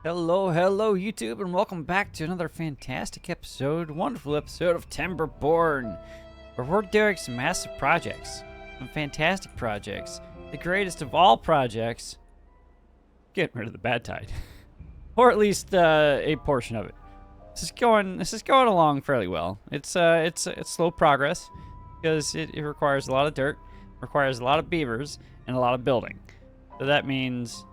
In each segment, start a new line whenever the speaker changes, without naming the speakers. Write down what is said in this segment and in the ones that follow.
Hello, YouTube, and welcome back to another fantastic episode, wonderful episode of Timberborn, where we're doing some massive projects, some fantastic projects, the greatest of all projects, getting rid of the bad tide, or at least a portion of it. This is going along fairly well. It's slow progress because it requires a lot of dirt, requires a lot of beavers, and a lot of building. So that means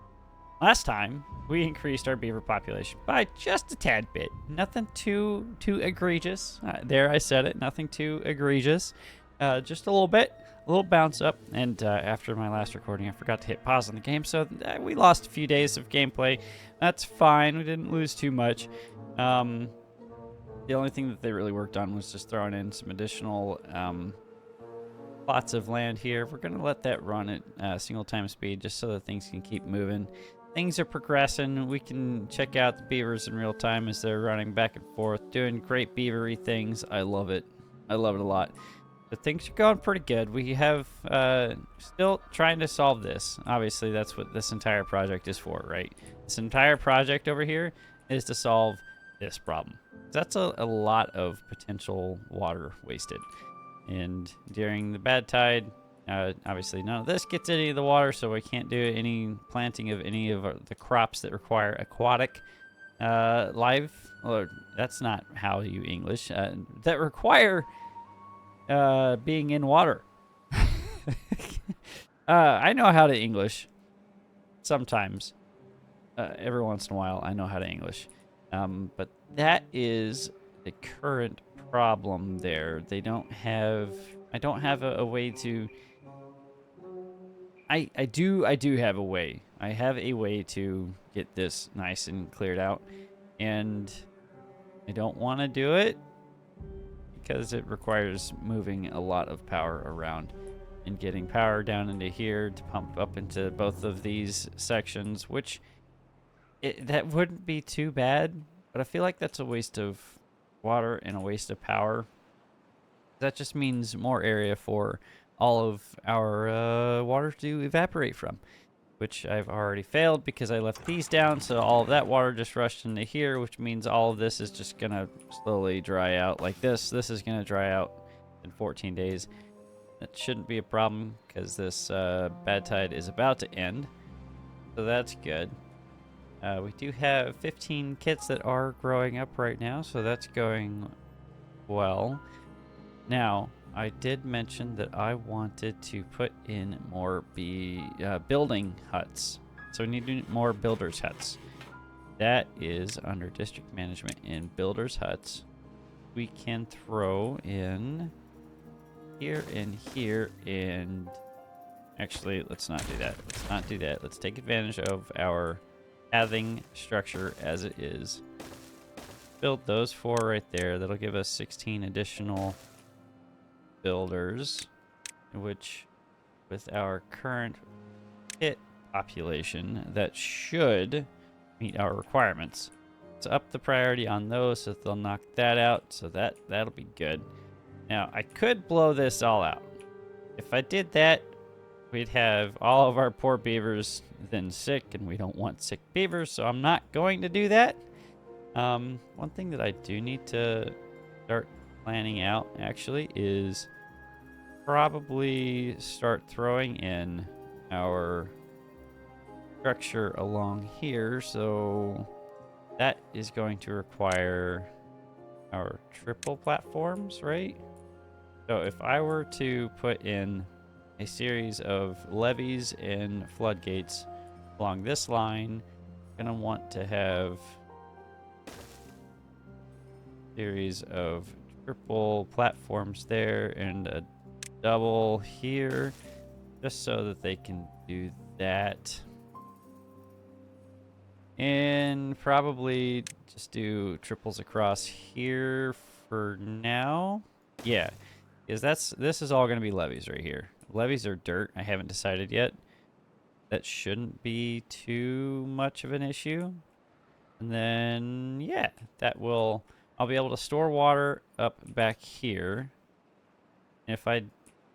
last time we increased our beaver population by just a tad bit. Nothing too egregious. There, I said it. Nothing too egregious. Just a little bit, a little bounce up. And after my last recording, I forgot to hit pause on the game, so we lost a few days of gameplay. That's fine. We didn't lose too much. The only thing that they really worked on was just throwing in some additional plots of land here. We're gonna let that run at single time speed just so that things can keep moving. Things are progressing. We can check out the beavers in real time as they're running back and forth, doing great beavery things. I love it. I love it a lot. But things are going pretty good. We have still trying to solve this. Obviously, that's what this entire project is for, right? This entire project over here is to solve this problem. That's a lot of potential water wasted. And during the bad tide, obviously none of this gets any of the water, so we can't do any planting of any of the crops that require aquatic life. Or that's not how you English. That require being in water. I know how to English sometimes. Every once in a while, I know how to English. But that is the current problem there. They don't have... I don't have a way to... I do have a way. I have a way to get this nice and cleared out, and I don't want to do it because it requires moving a lot of power around and getting power down into here to pump up into both of these sections, which that wouldn't be too bad, but I feel like that's a waste of water and a waste of power. That just means more area for all of our water to evaporate from, which I've already failed because I left these down, so all of that water just rushed into here, which means all of this is just gonna slowly dry out like this. This is gonna dry out in 14 days. That shouldn't be a problem because this bad tide is about to end, so that's good. We do have 15 kits that are growing up right now, so that's going well. Now, I did mention that I wanted to put in more building huts. So we need more builders huts. That is under district management in builders huts. We can throw in here and here, and actually, let's not do that. Let's not do that. Let's take advantage of our pathing structure as it is. Build those 4 right there. That'll give us 16 additional builders, which with our current pit population, that should meet our requirements. Let's up the priority on those so they'll knock that out, so that'll be good. Now, I could blow this all out. If I did that, we'd have all of our poor beavers then sick, and we don't want sick beavers, so I'm not going to do that. One thing that I do need to start planning out actually is probably start throwing in our structure along here, so that is going to require our triple platforms, right? So if I were to put in a series of levees and floodgates along this line, I'm gonna want to have series of triple platforms there and a double here, just so that they can do that. And probably just do triples across here for now. Yeah, because this is all going to be levees right here. Levees are dirt. I haven't decided yet. That shouldn't be too much of an issue. And then, yeah, I'll be able to store water up back here. And if I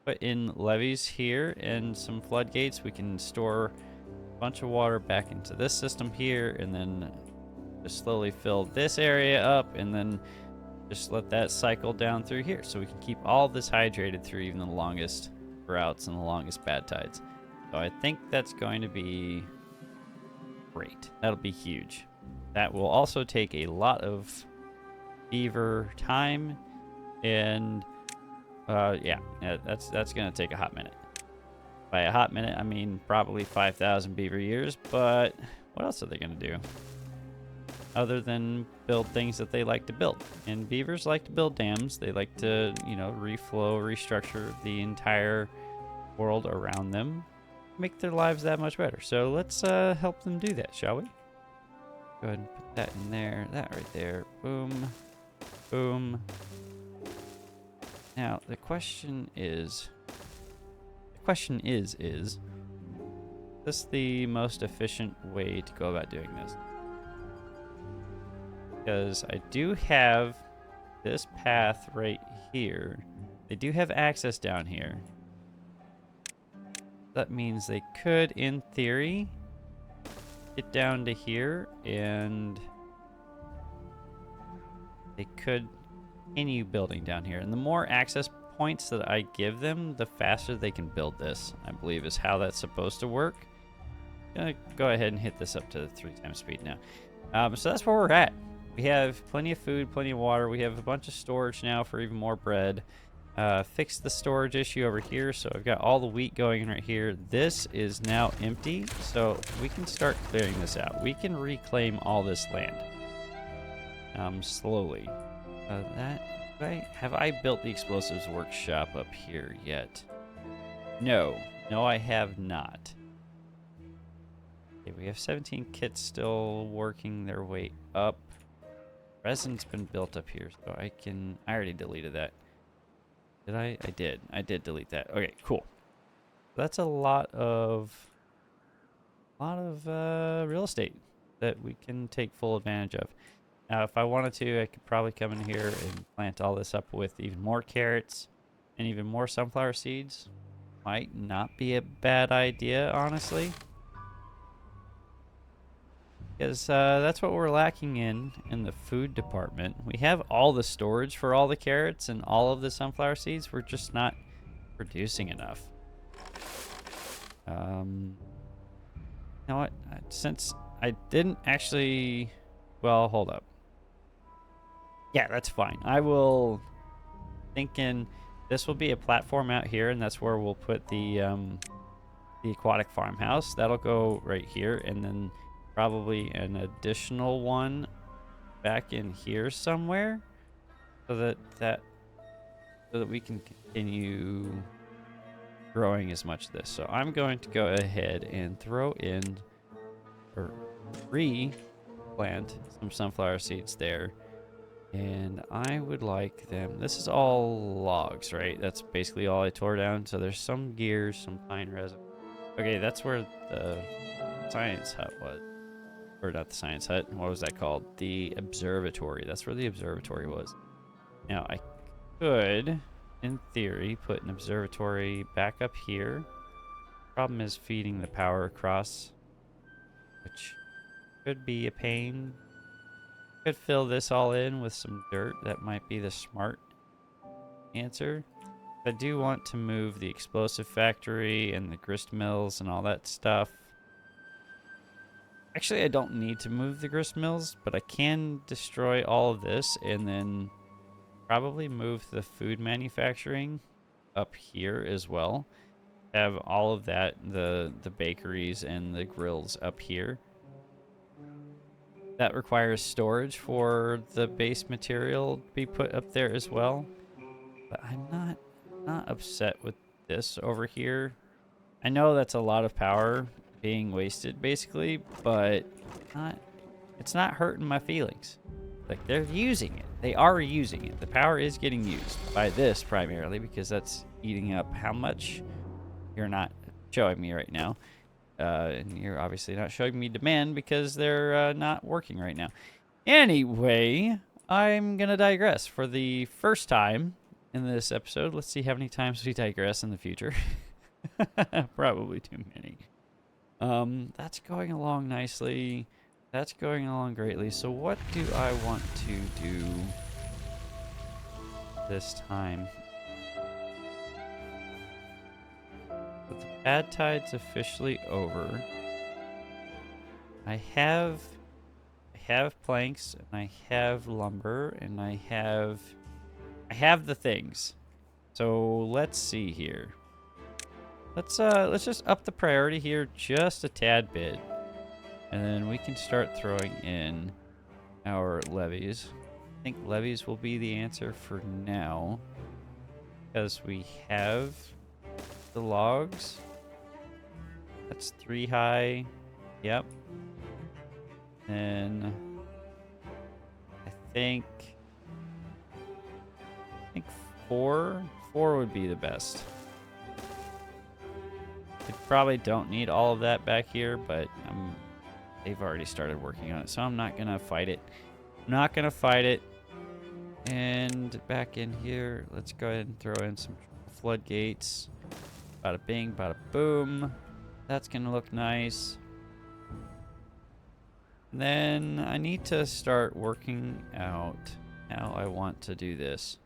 put in levees here and some floodgates, we can store a bunch of water back into this system here, and then just slowly fill this area up, and then just let that cycle down through here, so we can keep all this hydrated through even the longest droughts and the longest bad tides. So I think that's going to be great. That'll be huge. That will also take a lot of beaver time, and yeah, that's gonna take a hot minute. By a hot minute, I mean probably 5,000 beaver years, but what else are they gonna do other than build things that they like to build? And beavers like to build dams. They like to, you know, reflow, restructure the entire world around them, make their lives that much better. So let's help them do that, shall we? Go ahead and put that in there, that right there. Boom, boom. Now the question is this the most efficient way to go about doing this? Because I do have this path right here. They do have access down here. That means they could, in theory, get down to here, and they could continue building down here. And the more access points that I give them, the faster they can build this, I believe is how that's supposed to work. I'm gonna go ahead and hit this up to 3 times speed now. So that's where we're at. We have plenty of food, plenty of water. We have a bunch of storage now for even more bread. Fixed the storage issue over here, so I've got all the wheat going in right here. This is now empty, so we can start clearing this out. We can reclaim all this land slowly. Have I built the explosives workshop up here yet? No, I have not. Okay, we have 17 kits still working their way up. Resin's been built up here, so I already deleted that. Did I? I did delete that. Okay, cool. That's a lot of real estate that we can take full advantage of. Now, if I wanted to, I could probably come in here and plant all this up with even more carrots and even more sunflower seeds. Might not be a bad idea, honestly. Because that's what we're lacking in the food department. We have all the storage for all the carrots and all of the sunflower seeds. We're just not producing enough. You know what? Since I didn't actually... Well, hold up. Yeah, that's fine. I will... Thinking this will be a platform out here, and that's where we'll put the aquatic farmhouse. That'll go right here, and then probably an additional one back in here somewhere, so that we can continue growing as much of this. So I'm going to go ahead and throw in or replant some sunflower seeds there, and I would like them. This is all logs, right? That's basically all I tore down. So there's some gears, some pine resin. Okay, that's where the science hut was. Or not the science hut, what was that called? The observatory. That's where the observatory was. Now, I could, in theory, put an observatory back up here. Problem is feeding the power across, which could be a pain. Could fill this all in with some dirt. That might be the smart answer. I do want to move the explosive factory and the grist mills and all that stuff. Actually, I don't need to move the grist mills, but I can destroy all of this and then probably move the food manufacturing up here as well. Have all of that, the bakeries and the grills up here. That requires storage for the base material to be put up there as well. But I'm not upset with this over here. I know that's a lot of power being wasted basically, but it's not hurting my feelings. Like, they're using it. They are using it. The power is getting used by this primarily because that's eating up how much. You're not showing me right now. And you're obviously not showing me demand because they're not working right now. Anyway, I'm going to digress for the first time in this episode. Let's see how many times we digress in the future. Probably too many. That's going along nicely. That's going along greatly. So what do I want to do this time? But the bad tide's officially over. I have planks, and I have lumber, and I have the things. So let's see here. Let's just up the priority here just a tad bit. And then we can start throwing in our levees. I think levees will be the answer for now, because we have the logs. That's 3 high. Yep. And I think 4 would be the best. We probably don't need all of that back here, but they've already started working on it, so I'm not gonna fight it. Not gonna fight it. And back in here, let's go ahead and throw in some floodgates. Bada bing, bada boom. That's gonna look nice. And then I need to start working out how I want to do this.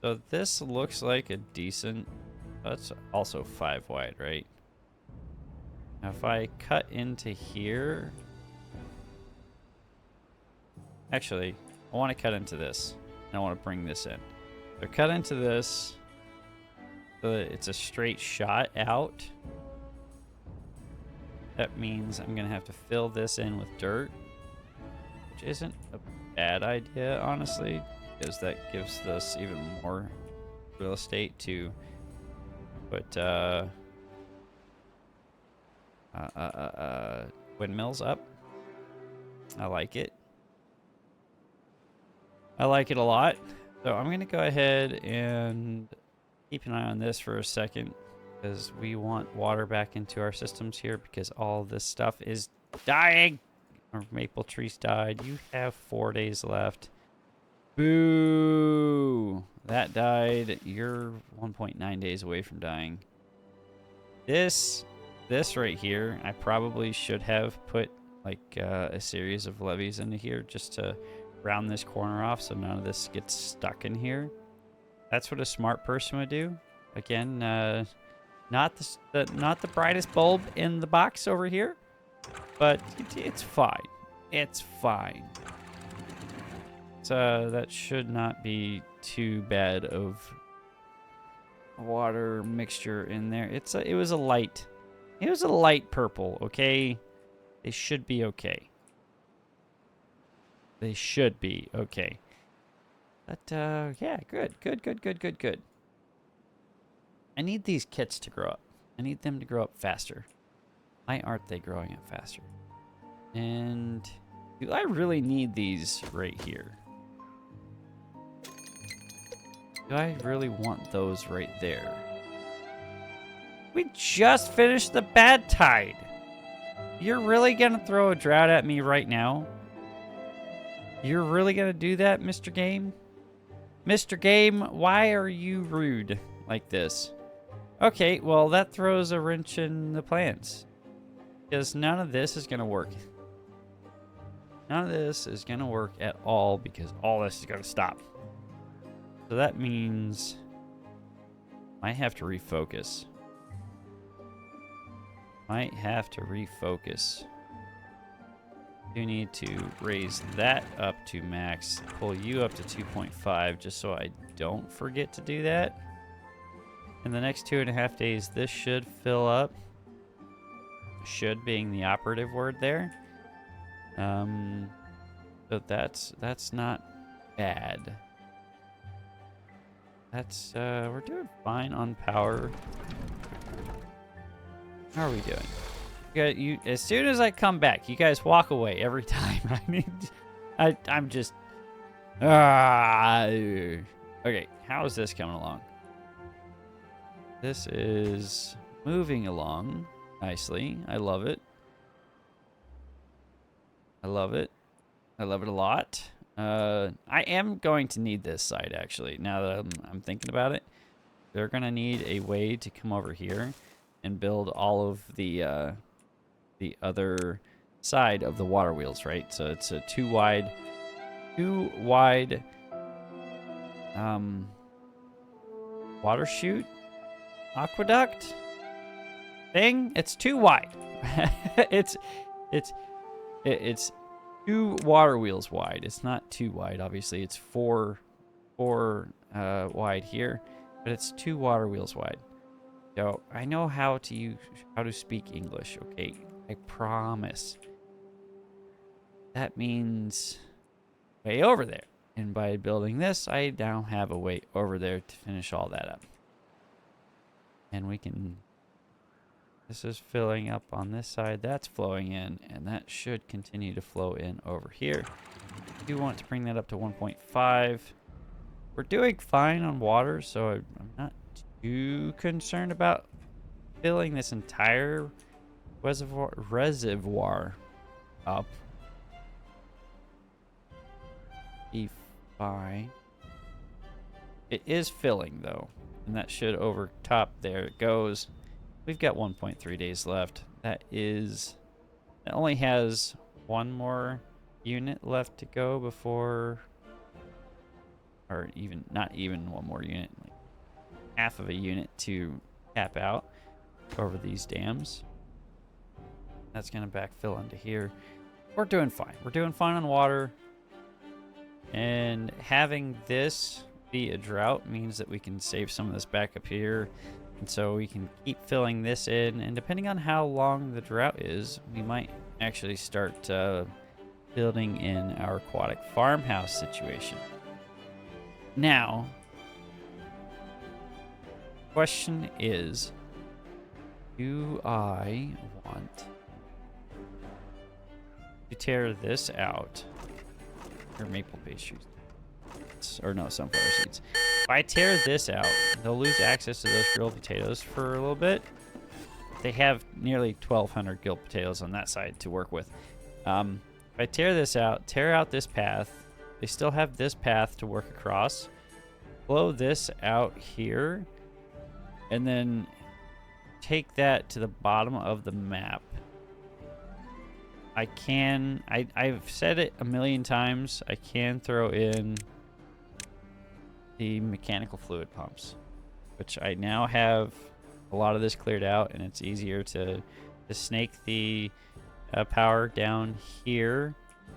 So this looks like a decent, that's also 5 wide, right? Now if I cut into here, actually, I want to cut into this. And I want to bring this in. So cut into this, so that it's a straight shot out. That means I'm going to have to fill this in with dirt, which isn't a bad idea, honestly, because that gives us even more real estate to put windmills up. I like it. I like it a lot. So I'm going to go ahead and keep an eye on this for a second, because we want water back into our systems here, because all this stuff is dying. Our maple trees died. You have 4 days left. Boo! That died. You're 1.9 days away from dying. This right here, I probably should have put like a series of levees into here just to round this corner off so none of this gets stuck in here. That's what a smart person would do. Again, not the brightest bulb in the box over here, but it's fine. It's fine. So that should not be too bad of water mixture in there. It was a light purple, okay? They should be okay. They should be okay. But yeah, good. I need these kits to grow up. I need them to grow up faster. Why aren't they growing up faster? And do I really need these right here? Do I really want those right there? We just finished the bad tide. You're really gonna throw a drought at me right now? You're really gonna do that, Mr. Game? Mr. Game, why are you rude like this? Okay, well, that throws a wrench in the plans, because none of this is gonna work. None of this is gonna work at all, because all this is gonna stop. So that means I have to refocus. Might have to refocus. You need to raise that up to max, pull you up to 2.5, just so I don't forget to do that. In the next 2.5 days, this should fill up. Should being the operative word there. But that's not bad. That's we're doing fine on power. How are we doing? You as soon as I come back, you guys walk away every time. I'm just okay, how is this coming along? This is moving along nicely. I love it. I love it. I love it a lot. I am going to need this side, actually, now that I'm thinking about it. They're gonna need a way to come over here and build all of the other side of the water wheels, right? So it's a two wide water chute aqueduct thing. It's too wide. it's two water wheels wide. It's not too wide, obviously. It's four wide here, but it's two water wheels wide. So I know how to speak English, okay? I promise. That means way over there. And by building this, I now have a way over there to finish all that up. And we can... This is filling up on this side. That's flowing in. And that should continue to flow in over here. I do want to bring that up to 1.5. We're doing fine on water, so I'm not too concerned about filling this entire reservoir up. Be fine. It is filling though, and that should over top. There it goes. We've got 1.3 days left. It only has one more unit left to go before, or even not even one more unit, like half of a unit to cap out over these dams. That's gonna backfill into here. We're doing fine. We're doing fine on water. And having this be a drought means that we can save some of this back up here. And so we can keep filling this in. And depending on how long the drought is, we might actually start building in our aquatic farmhouse situation. Now, question is, do I want to tear this out? Or maple pastries. Or no, sunflower seeds. If I tear this out, they'll lose access to those grilled potatoes for a little bit. They have nearly 1,200 grilled potatoes on that side to work with. If I tear this out, tear out this path, they still have this path to work across. Blow this out here, and then take that to the bottom of the map. I've said it a million times, I can throw in the mechanical fluid pumps, which I now have a lot of this cleared out, and it's easier to snake the power down here,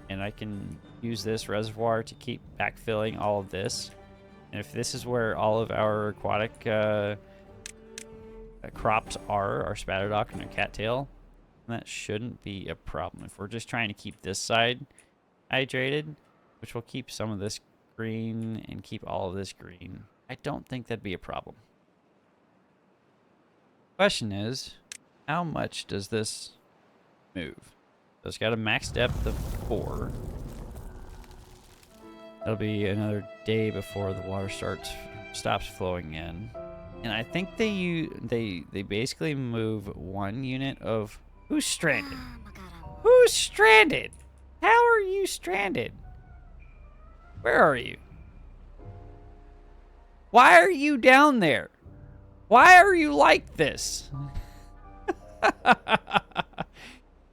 and I can use this reservoir to keep backfilling all of this. And if this is where all of our aquatic crops are, our spatterdock and our cattail, that shouldn't be a problem. If we're just trying to keep this side hydrated, which will keep some of this green and keep all of this green, I don't think that'd be a problem. Question is, how much does this move? So it's got a max depth of 4. That'll be another day before the water stops flowing in. And I think they basically move 1 unit of... Who's stranded? Who's stranded? How are you stranded? Where are you? Why are you down there? Why are you like this?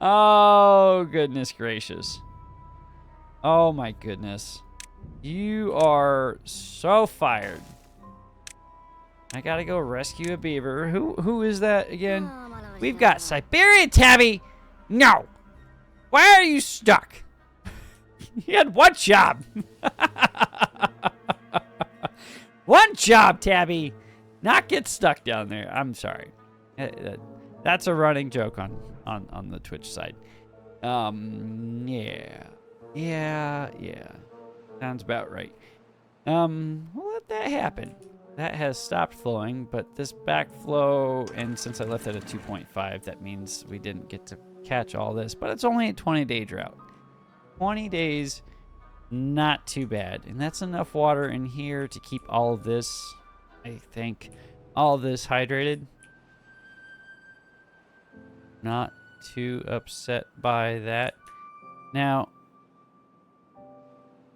Oh, goodness gracious. Oh, my goodness. You are so fired. I gotta go rescue a beaver. Who is that again? We've got Siberian Tabby. No. Why are you stuck? You had one job. One job, Tabby. Not get stuck down there. I'm sorry. That's a running joke on the Twitch side. Yeah. Sounds about right. We'll let that happen. That has stopped flowing, but this backflow, and since I left it at 2.5, that means we didn't get to catch all this, but it's only a 20-day drought. 20 days, not too bad. And that's enough water in here to keep all of this, I think, all of this hydrated. Not too upset by that. Now,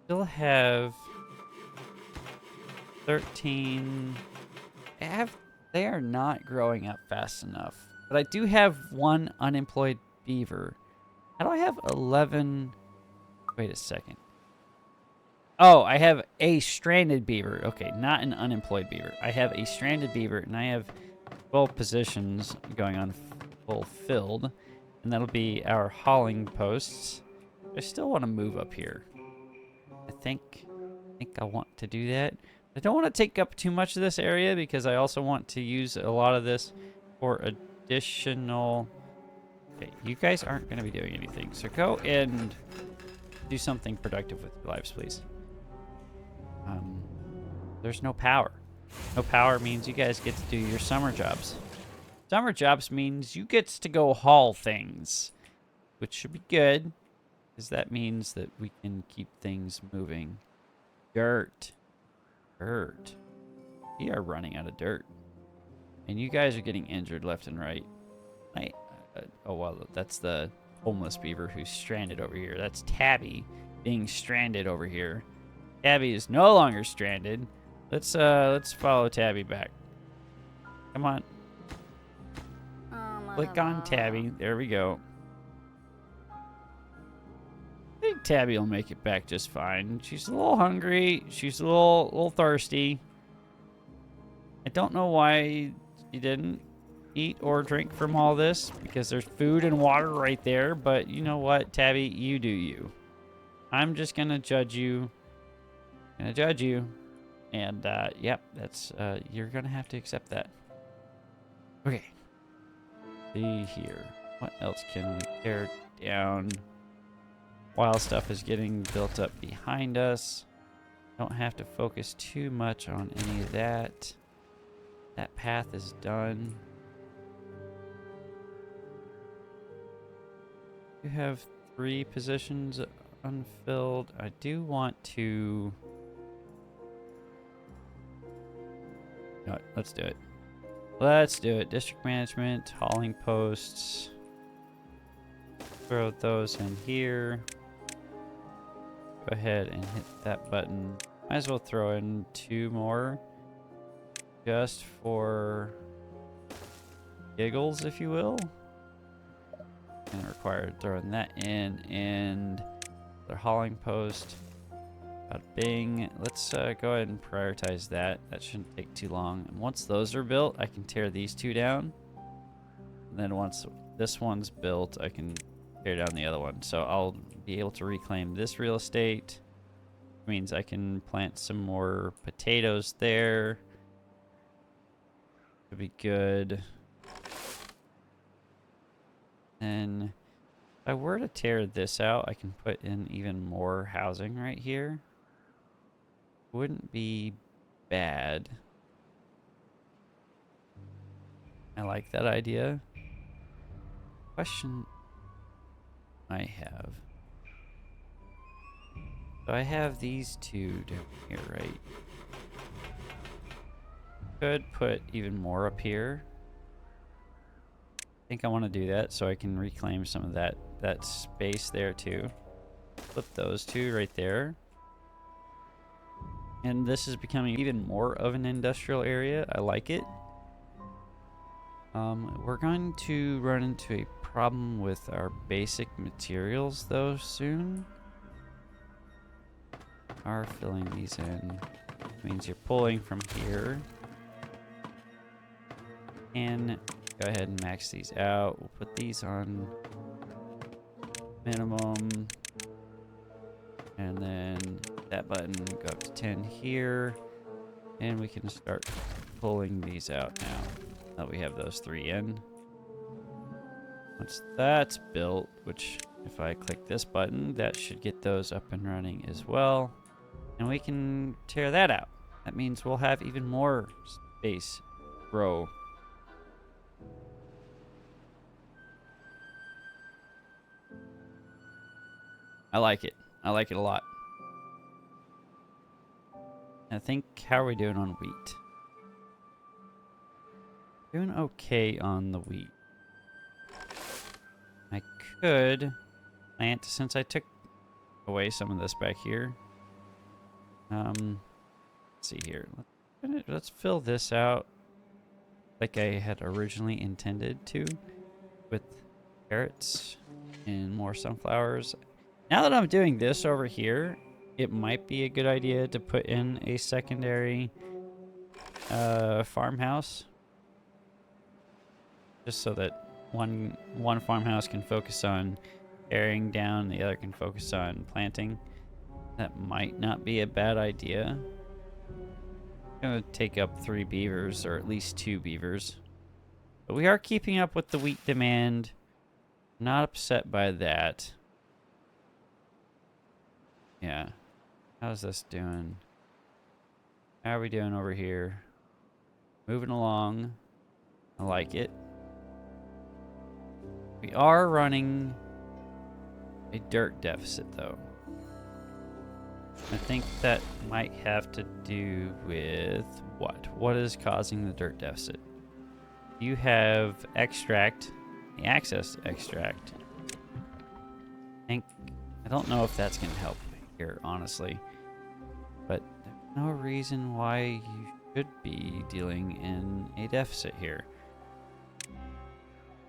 still have 13. They are not growing up fast enough. But I do have 1 unemployed beaver How do I have 11? Wait a second. Oh, I have a stranded beaver. Okay, not an unemployed beaver. I have a stranded beaver, and I have 12 positions going on fulfilled. And that'll be our hauling posts. I still want to move up here. I think I want to do that. I don't want to take up too much of this area because I also want to use a lot of this for additional... Okay, you guys aren't going to be doing anything. So go and do something productive with your lives, please. There's no power. No power means you guys get to do your summer jobs. Summer jobs means you get to go haul things, which should be good, because that means that we can keep things moving. Dirt. Dirt. We are running out of dirt. And you guys are getting injured left and right. Oh, well, that's the homeless beaver who's stranded over here. That's Tabby being stranded over here. Tabby is no longer stranded. Let's follow Tabby back. Come on. Click on Tabby. There we go. I think Tabby will make it back just fine. She's a little hungry. She's a little thirsty. I don't know why she didn't eat or drink from all this, because there's food and water right there. But you know what, Tabby? You do you. I'm just gonna judge you. And yep, that's you're gonna have to accept that. Okay. See here. What else can we tear down while stuff is getting built up behind us? Don't have to focus too much on any of that. That path is done. You have 3 positions unfilled. I do want to... No, let's do it. Let's do it. District management, hauling posts. Throw those in here. Go ahead and hit that button. Might as well throw in 2 more. Just for giggles, if you will. And required throwing that in, and their hauling post. Bing. Let's go ahead and prioritize that. That shouldn't take too long. And once those are built, I can tear these 2 down. And then once this one's built, I can tear down the other one. So I'll be able to reclaim this real estate. Which means I can plant some more potatoes there. Could be good. And if I were to tear this out, I can put in even more housing right here. Wouldn't be bad. I like that idea. Question I have. So I have these 2 down here, right? Could put even more up here. I think I want to do that so I can reclaim some of that space there too. Flip those 2 right there. And this is becoming even more of an industrial area. I like it. We're going to run into a problem with our basic materials though soon. Are filling these in. Means you're pulling from here. And go ahead and max these out. We'll put these on minimum. And then that button, go up to 10 here. And we can start pulling these out now that we have those 3 in. Once that's built, which if I click this button, that should get those up and running as well. And we can tear that out. That means we'll have even more space to grow. I like it. I like it a lot. I think, how are we doing on wheat? Doing okay on the wheat. I could plant, since I took away some of this back here. Let's see here. Let's fill this out like I had originally intended to with carrots. and more sunflowers. Now that I'm doing this over here, it might be a good idea to put in a secondary farmhouse, just so that one farmhouse can focus on tearing down, the other can focus on planting. That might not be a bad idea. I'm gonna take up 3 beavers, or at least 2 beavers. But we are keeping up with the wheat demand. Not upset by that. Yeah. How's this doing? How are we doing over here? Moving along. I like it. We are running a dirt deficit, though. I think that might have to do with what? What is causing the dirt deficit? You have extract, the access to extract. I don't know if that's going to help here, honestly. But there's no reason why you should be dealing in a deficit here.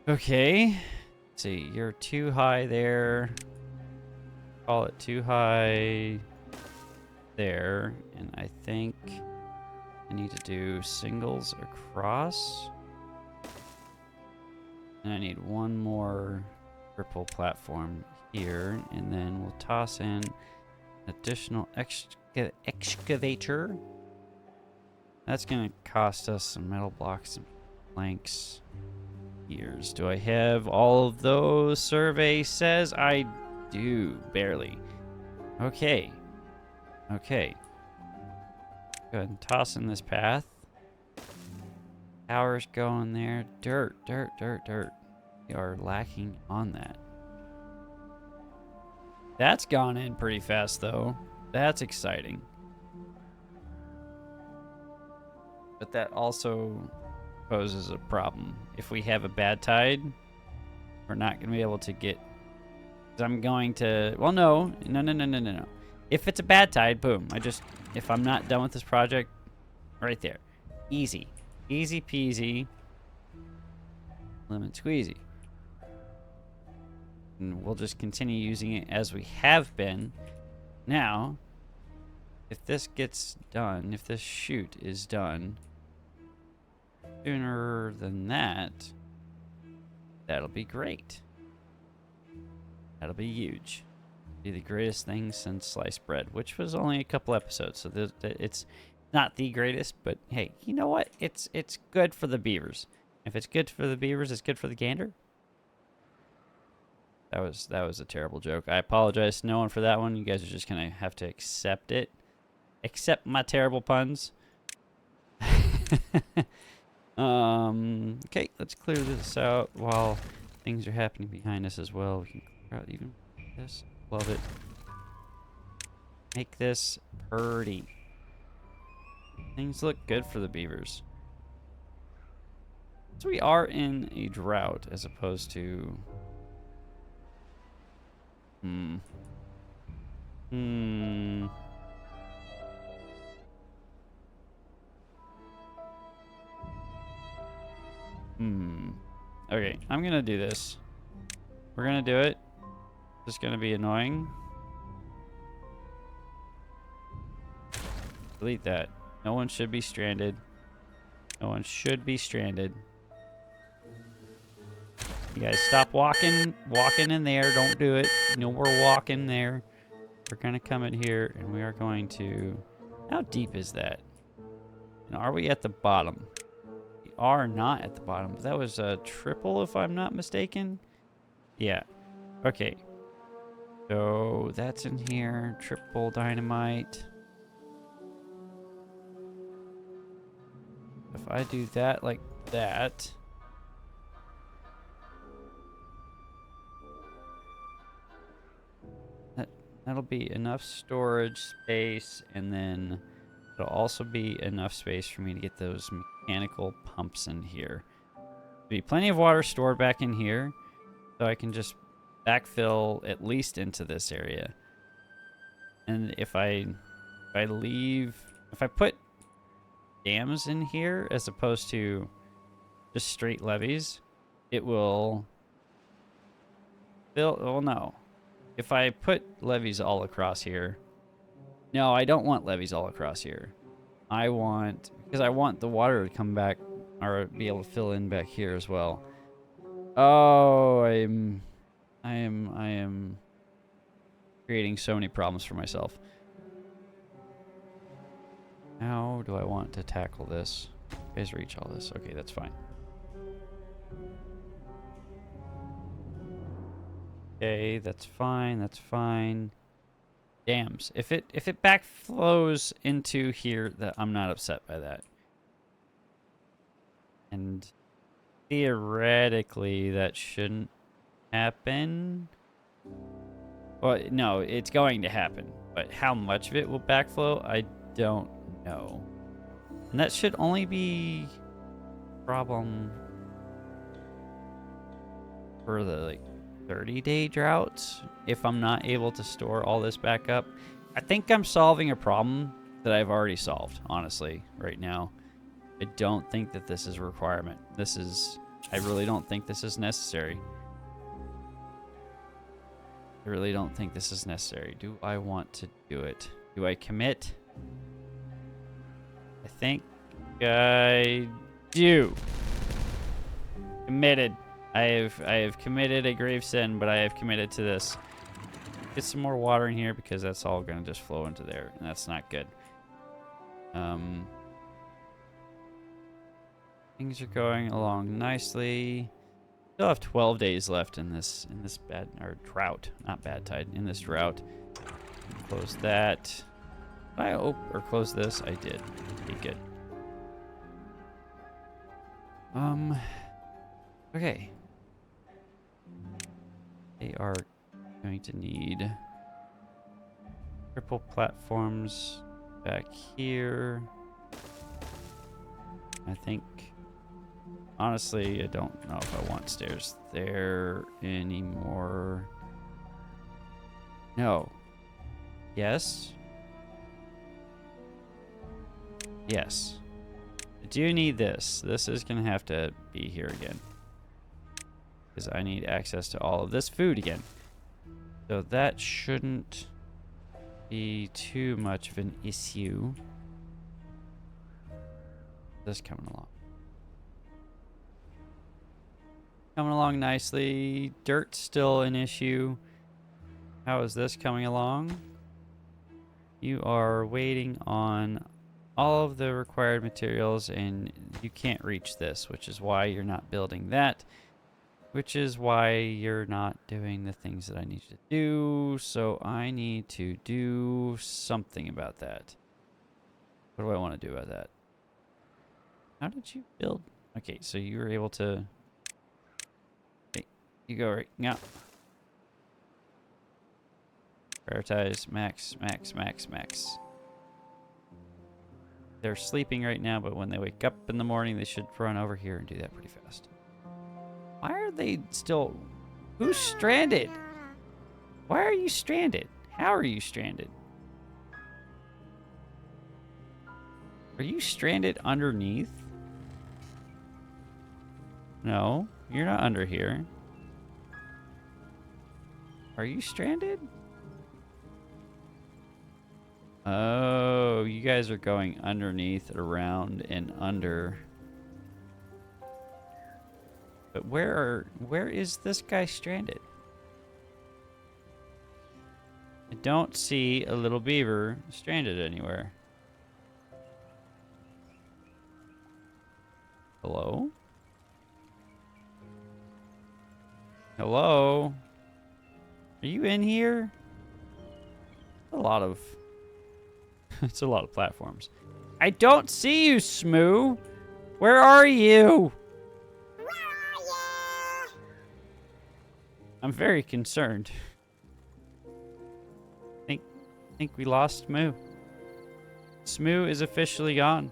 Okay. Let's see, you're too high there. Call it too high there. And I think I need to do singles across. And I need one more triple platform here, and then we'll toss in additional excavator. That's gonna cost us some metal blocks and planks. Years. Do I have all of those? Survey says I do, barely. Okay. Okay. Go ahead and toss in this path. Power's going there. Dirt, dirt, dirt, dirt. We are lacking on that. That's gone in pretty fast, though. That's exciting. But that also poses a problem. If we have a bad tide, we're not going to be able to get... I'm going to... Well, no. No. If it's a bad tide, boom. If I'm not done with this project, right there. Easy. Easy peasy. Lemon squeezy. And we'll just continue using it as we have been. Now, if this gets done, if this shoot is done sooner than that, that'll be great. That'll be huge. Be the greatest thing since sliced bread, which was only a couple episodes, so it's not the greatest, but hey, you know what? It's good for the beavers. If it's good for the beavers, it's good for the gander. That was a terrible joke. I apologize to no one for that one. You guys are just gonna have to accept it. Accept my terrible puns. Okay, let's clear this out while things are happening behind us as well. We can clear out even this. Love it. Make this pretty. Things look good for the beavers. So we are in a drought as opposed to... Okay, I'm gonna do this. We're gonna do it. It's gonna be annoying. Delete that. No one should be stranded. No one should be stranded. You guys stop walking in there. Don't do it. No more walking there. We're gonna come in here and we are going to... How deep is that? And are we at the bottom? We are not at the bottom. That was a triple if I'm not mistaken. Yeah. Okay. So that's in here. Triple dynamite. If I do that like that... That'll be enough storage space, and then it'll also be enough space for me to get those mechanical pumps in here. There'll be plenty of water stored back in here, so I can just backfill at least into this area. And if I put dams in here as opposed to just straight levees, it will build... Well, no. If I put levees all across here... No, I don't want levees all across here. I want... Because I want the water to come back, or be able to fill in back here as well. Oh, I am creating so many problems for myself. How do I want to tackle this? You guys reach all this. Okay, that's fine. Okay, that's fine. That's fine. Dams. If it backflows into here, that I'm not upset by that. And theoretically, that shouldn't happen. Well, no, it's going to happen. But how much of it will backflow, I don't know. And that should only be a problem for the, like, 30-day droughts if I'm not able to store all this back up. I think I'm solving a problem that I've already solved, honestly, right now. I don't think that this is a requirement. I really don't think this is necessary. I really don't think this is necessary. Do I want to do it? Do I commit? I think I do. Committed. I have committed a grave sin, but I have committed to this. Get some more water in here because that's all going to just flow into there, and that's not good. Things are going along nicely. Still have 12 days left in this bad or drought, not bad tide. In this drought. Close that. Did I open or close this? I did. Okay, good. Okay. They are going to need triple platforms back here. I think, honestly, I don't know if I want stairs there anymore. No. Yes. Yes. I do need this. This is going to have to be here again. Because I need access to all of this food again. So that shouldn't be too much of an issue. This coming along. Coming along nicely. Dirt's still an issue. How is this coming along? You are waiting on all of the required materials and you can't reach this, which is why you're not building that. Which is why you're not doing the things that I need you to do. So I need to do something about that. What do I want to do about that? How did you build? Okay, so you were able to... Okay, you go right now. Prioritize max, max, max, max. They're sleeping right now, but when they wake up in the morning, they should run over here and do that pretty fast. Why are they still... Who's stranded? Why are you stranded? How are you stranded? Are you stranded underneath? No, you're not under here. Are you stranded? Oh, you guys are going underneath, around, and under. But where is this guy stranded? I don't see a little beaver stranded anywhere. Hello? Hello? Are you in here? A lot of... it's a lot of platforms. I don't see you, Smoo! Where are you? I'm very concerned. Think we lost Smoo. Smoo is officially gone.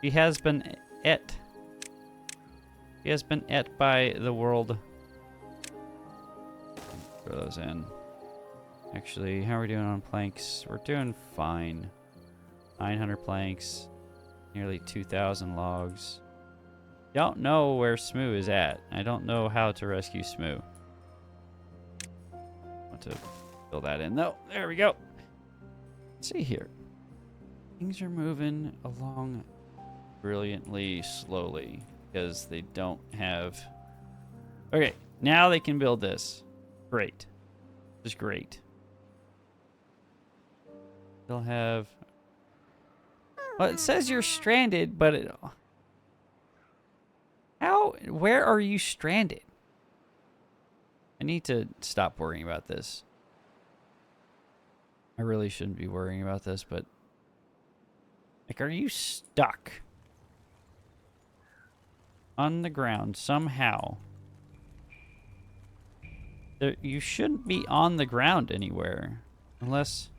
He has been et. He has been et by the world. Throw those in. Actually, how are we doing on planks? We're doing fine. 900 planks. Nearly 2,000 logs. Don't know where Smoo is at. I don't know how to rescue Smoo. to fill that in though. There we go. Let's see here. Things are moving along brilliantly slowly because they don't have... Okay, now they can build this. Great. Just great. They'll have... Well, it says you're stranded, but it... How? Where are you stranded? I need to stop worrying about this. I really shouldn't be worrying about this, but... Like, are you stuck on the ground somehow? You shouldn't be on the ground anywhere. Unless...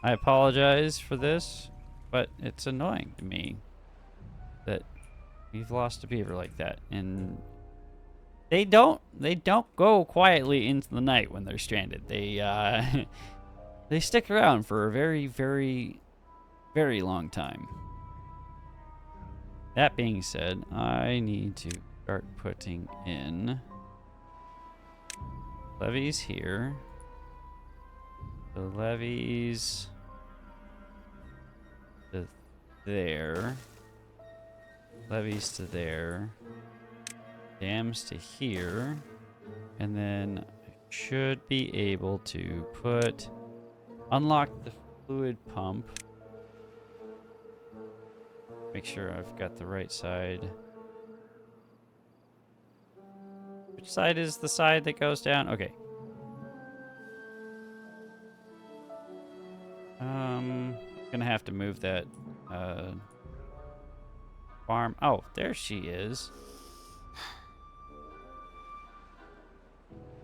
I apologize for this, but it's annoying to me that we've lost a beaver like that. And they don't go quietly into the night when they're stranded. They they stick around for a very, very, very long time. That being said, I need to start putting in levees here. The levees to there. Levees to there. Dams to here. And then I should be able to unlock the fluid pump. Make sure I've got the right side. Which side is the side that goes down? Okay. Gonna have to move that farm. Oh, there she is.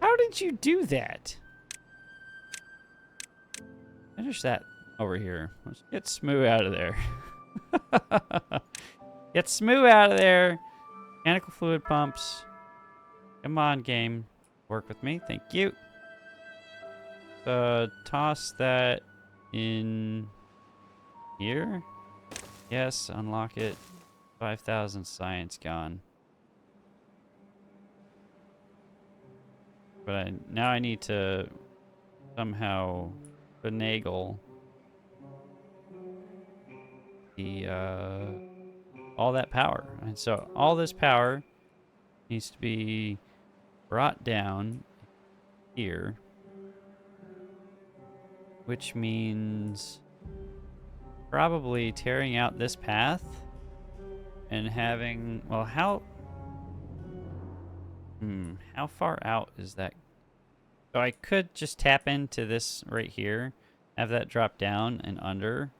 How did you do that? Finish that over here. Let's get Smoo out of there. Get Smoo out of there. Mechanical fluid pumps. Come on, game. Work with me. Thank you. Toss that in here. Yes, unlock it. 5,000 science gone. But now I need to somehow finagle the all that power. And so all this power needs to be brought down here, which means probably tearing out this path and having, well, how far out is that? So I could just tap into this right here, have that drop down and under.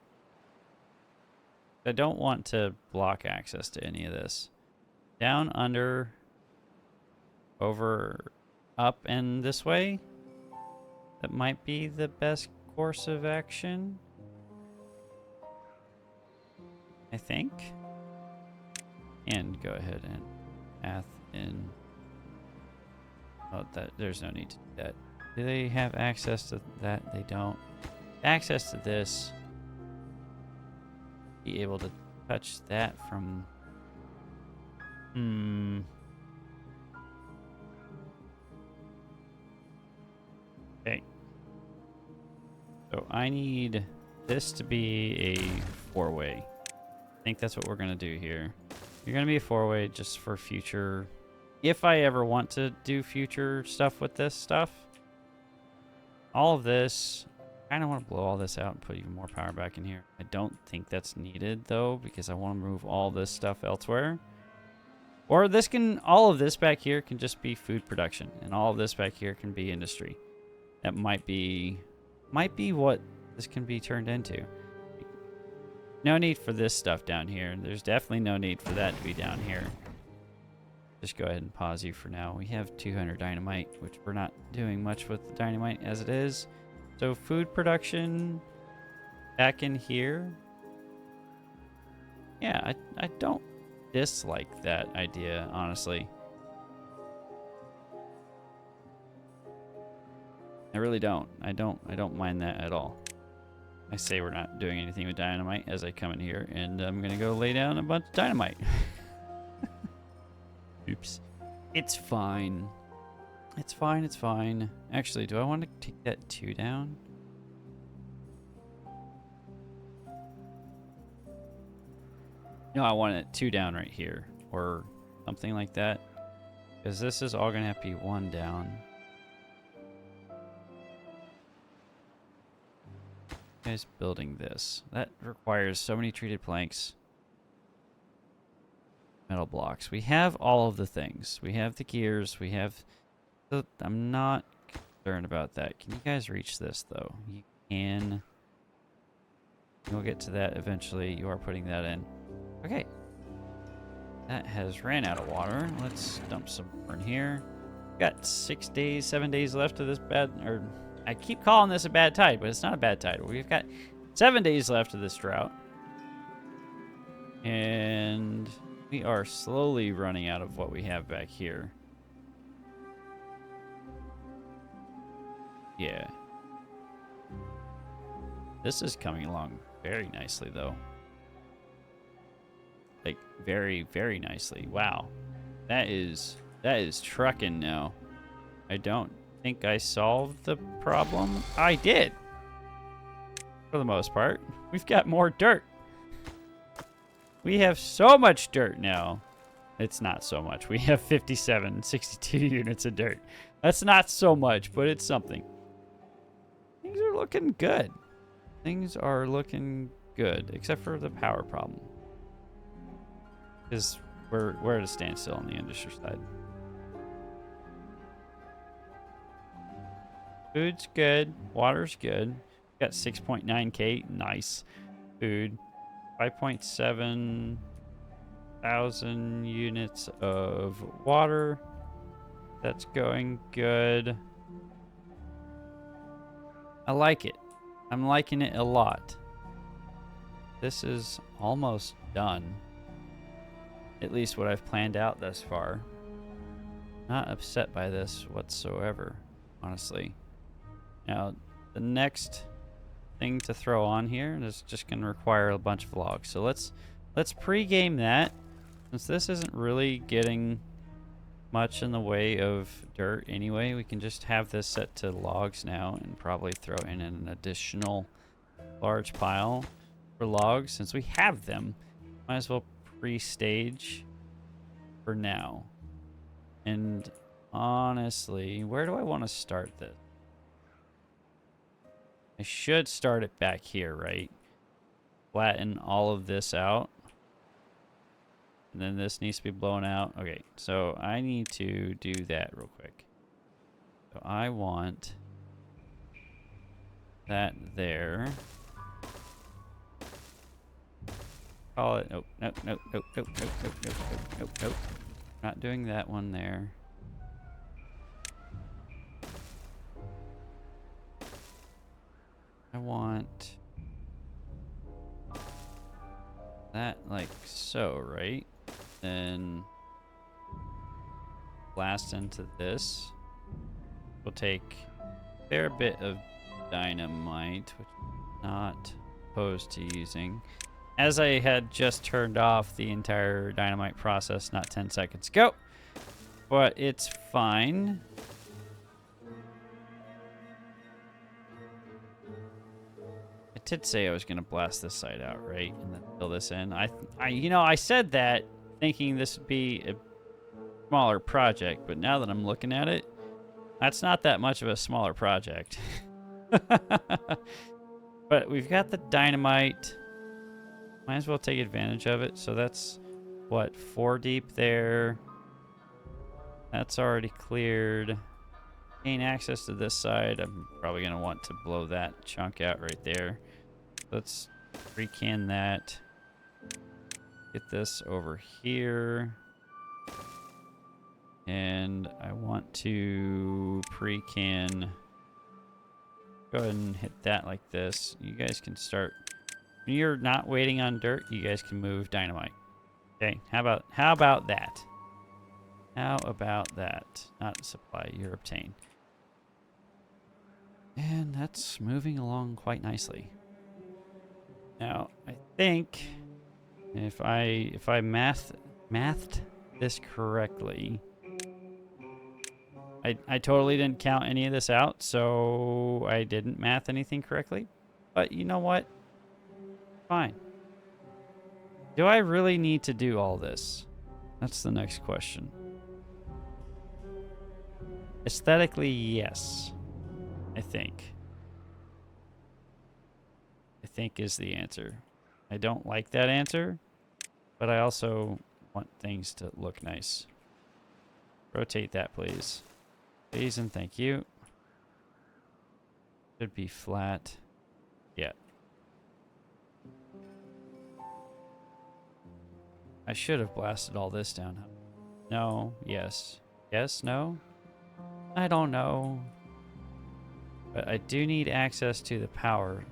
I don't want to block access to any of this. Down, under, over, up, and this way. That might be the best course of action, I think. And go ahead and path in. Oh, there's no need to do that. Do they have access to that? They don't. Access to this. Be able to touch that from... Okay. So I need this to be a 4-way. I think that's what we're going to do here. You're going to be a 4-way just for future... If I ever want to do future stuff with this stuff. All of this... I kind of want to blow all this out and put even more power back in here. I don't think that's needed, though, because I want to move all this stuff elsewhere. Or this can... All of this back here can just be food production. And all of this back here can be industry. That might be what this can be turned into. No need for this stuff down here. There's definitely no need for that to be down here. Just go ahead and pause you for now. We have 200 dynamite, which we're not doing much with the dynamite as it is. So food production back in here. Yeah, I don't dislike that idea, honestly. I really don't. I don't mind that at all. I say we're not doing anything with dynamite as I come in here, and I'm gonna go lay down a bunch of dynamite. Oops. It's fine. It's fine, it's fine. Actually, do I want to take that 2 down? No, I want it 2 down right here. Or something like that. Because this is all going to have to be 1 down. Guys building this. That requires so many treated planks. Metal blocks. We have all of the things. We have the gears. We have... I'm not concerned about that. Can you guys reach this, though? You can. We'll get to that eventually. You are putting that in. Okay. That has ran out of water. Let's dump some more in here. Got 6 days, 7 days left of this bad... Or I keep calling this a bad tide, but it's not a bad tide. We've got 7 days left of this drought. And we are slowly running out of what we have back here. Yeah. This is coming along very nicely, though. Like, very, very nicely. Wow. That is trucking now. I don't think I solved the problem. I did. For the most part. We've got more dirt. We have so much dirt now. It's not so much. We have 62 units of dirt. That's not so much, but it's something. Things are looking good. Things are looking good, except for the power problem. Because we're at a standstill on the industry side. Food's good. Water's good. Got 6.9k. Nice. Food. 5.7 thousand units of water. That's going good. I like it. I'm liking it a lot. This is almost done. At least what I've planned out thus far. Not upset by this whatsoever, honestly. Now, the next thing to throw on here is just going to require a bunch of logs. So let's pre-game that. Since this isn't really getting much in the way of dirt anyway, we can just have this set to logs now and probably throw in an additional large pile for logs. Since we have them, might as well pre-stage for now. And honestly, where do I want to start this? I should start it back here, right? Flatten all of this out. And then this needs to be blown out. Okay, so I need to do that real quick. So I want that there. Call it. Nope, nope, nope, nope, nope, nope, nope, nope, nope, nope, nope. Not doing that one there. I want that like so, right? Then blast into this. We'll take a fair bit of dynamite, which I'm not opposed to using. As I had just turned off the entire dynamite process not 10 seconds ago. But it's fine. I did say I was going to blast this side out, right? And then fill this in. I said that thinking this would be a smaller project, but now that I'm looking at it, that's not that much of a smaller project. But we've got the dynamite. Might as well take advantage of it. So that's, what, 4 deep there. That's already cleared. Gain access to this side. I'm probably going to want to blow that chunk out right there. Let's pre-can that. Get this over here. And I want to pre-can. Go ahead and hit that like this. You guys can start. When you're not waiting on dirt, you guys can move dynamite. Okay, how about that? How about that? Not supply, you're obtain. And that's moving along quite nicely. Now, I think if I mathed this correctly, I totally didn't count any of this out, so I didn't math anything correctly. But you know what? Fine. Do I really need to do all this? That's the next question. Aesthetically, yes. I think is the answer. I don't like that answer, but I also want things to look nice. Rotate that, please. Please and thank you. Should be flat. Yeah. I should have blasted all this down. No, yes. Yes, no? I don't know. But I do need access to the power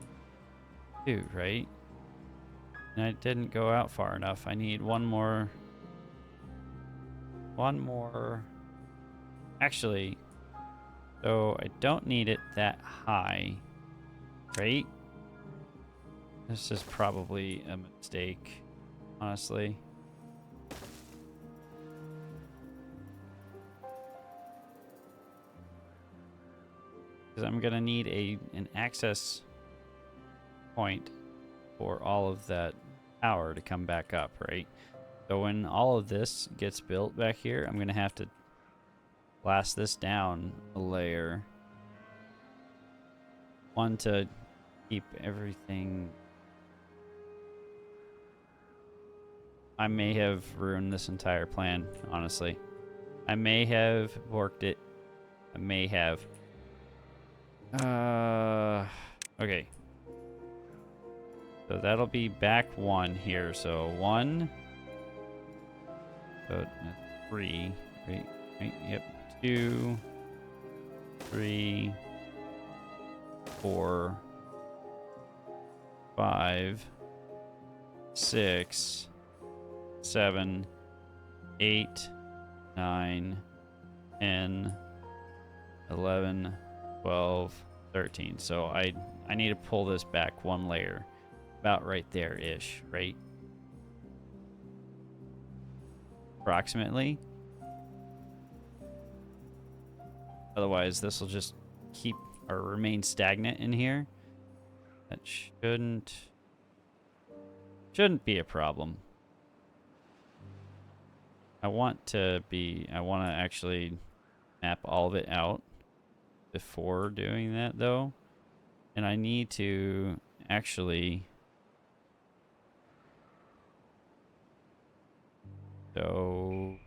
too, right? And I didn't go out far enough. I need one more. Actually, so I don't need it that high, right? This is probably a mistake, honestly. Because I'm gonna need an access point for all of that power to come back up, right? So when all of this gets built back here, I'm gonna have to blast this down a layer. One, to keep everything. I may have ruined this entire plan, honestly. I may have worked it. I may have. Okay. So that'll be back one here. So 1. So 3. Right, yep. 2, 3, 4, 5, 6, 7, 8, 9, 10, 11, 12, 13. So I need to pull this back one layer. About right there-ish, right? Approximately. Otherwise, this will just keep or remain stagnant in here. That shouldn't be a problem. I want to actually map all of it out before doing that, though. And I need to actually... So,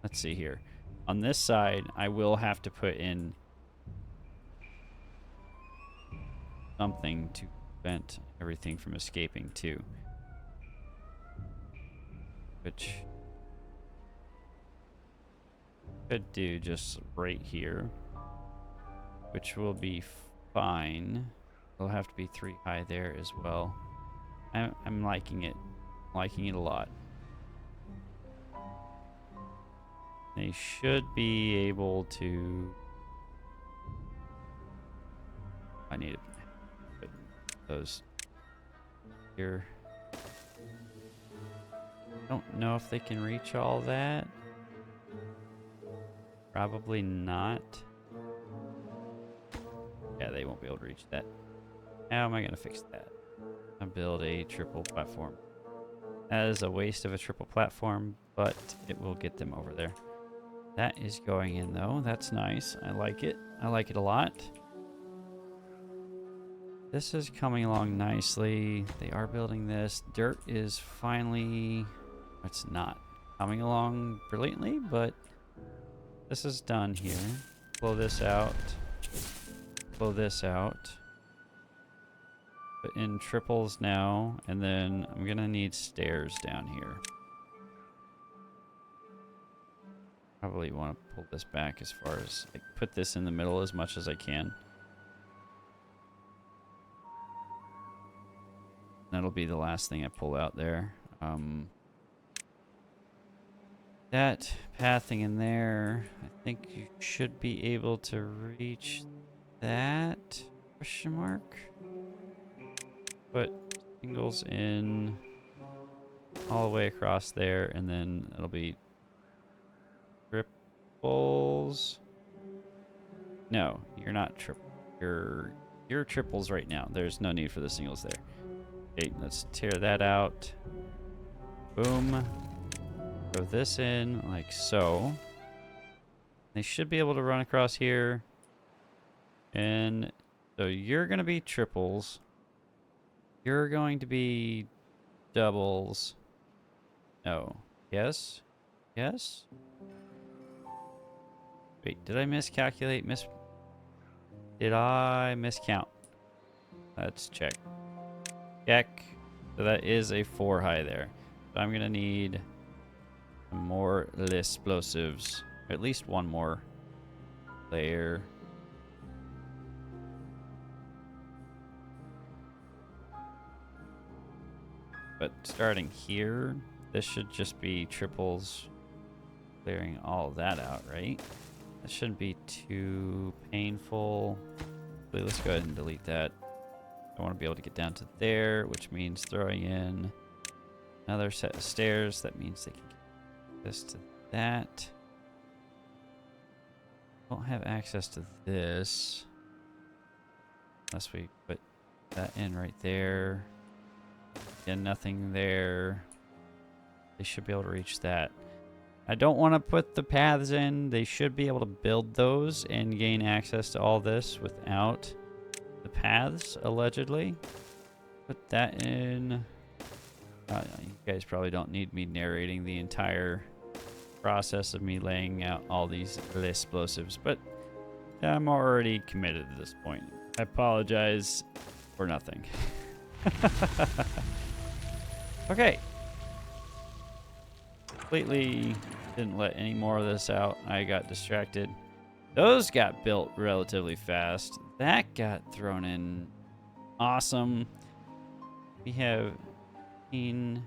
let's see here. On this side, I will have to put in something to prevent everything from escaping too. Which could do just right here. Which will be fine. It'll have to be 3 high there as well. I'm liking it. Liking it a lot. They should be able to... I need to put those here. Don't know if they can reach all that. Probably not. Yeah, they won't be able to reach that. How am I going to fix that? I'll build a triple platform. That is a waste of a triple platform, but it will get them over there. That is going in, though. That's nice. I like it. I like it a lot. This is coming along nicely. They are building this. Dirt is finally... It's not coming along brilliantly, but this is done here. Blow this out. Blow this out. Put in triples now, and then I'm going to need stairs down here. Probably want to pull this back as far as, like, put this in the middle as much as I can. That'll be the last thing I pull out there. That pathing in there, I think you should be able to reach that, question mark. Put singles in all the way across there, and then it'll be triples No, you're not triple. You're triples right now. There's no need for the singles there. Okay, let's tear that out. Boom. Throw this in like so. They should be able to run across here. And so you're going to be triples. You're going to be doubles. No. Yes? Yes? Wait, did I miscalculate? Did I miscount? Let's check. Check. So that is a 4 high there. So I'm going to need some more explosives. At least one more layer. But starting here, this should just be triples, clearing all of that out, right? That shouldn't be too painful. Let's go ahead and delete that. I want to be able to get down to there, which means throwing in another set of stairs. That means they can get this to that. Don't have access to this unless we put that in right there. Again, nothing there. They should be able to reach that. I don't want to put the paths in. They should be able to build those and gain access to all this without the paths, allegedly. Put that in. You guys probably don't need me narrating the entire process of me laying out all these explosives, but I'm already committed at this point. I apologize for nothing. Okay. Completely didn't let any more of this out. I got distracted. Those got built relatively fast. That got thrown in. Awesome. We have 15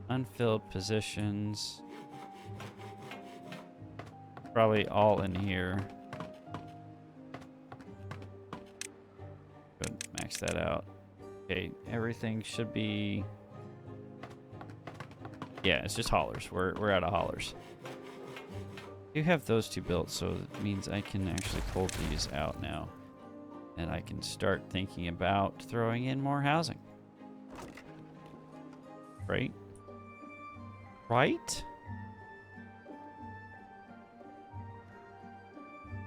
unfilled positions. Probably all in here. Go ahead and max that out. Okay, everything should be... Yeah, it's just haulers. We're out of haulers. I do have those two built, so it means I can actually pull these out now. And I can start thinking about throwing in more housing. Right? Right?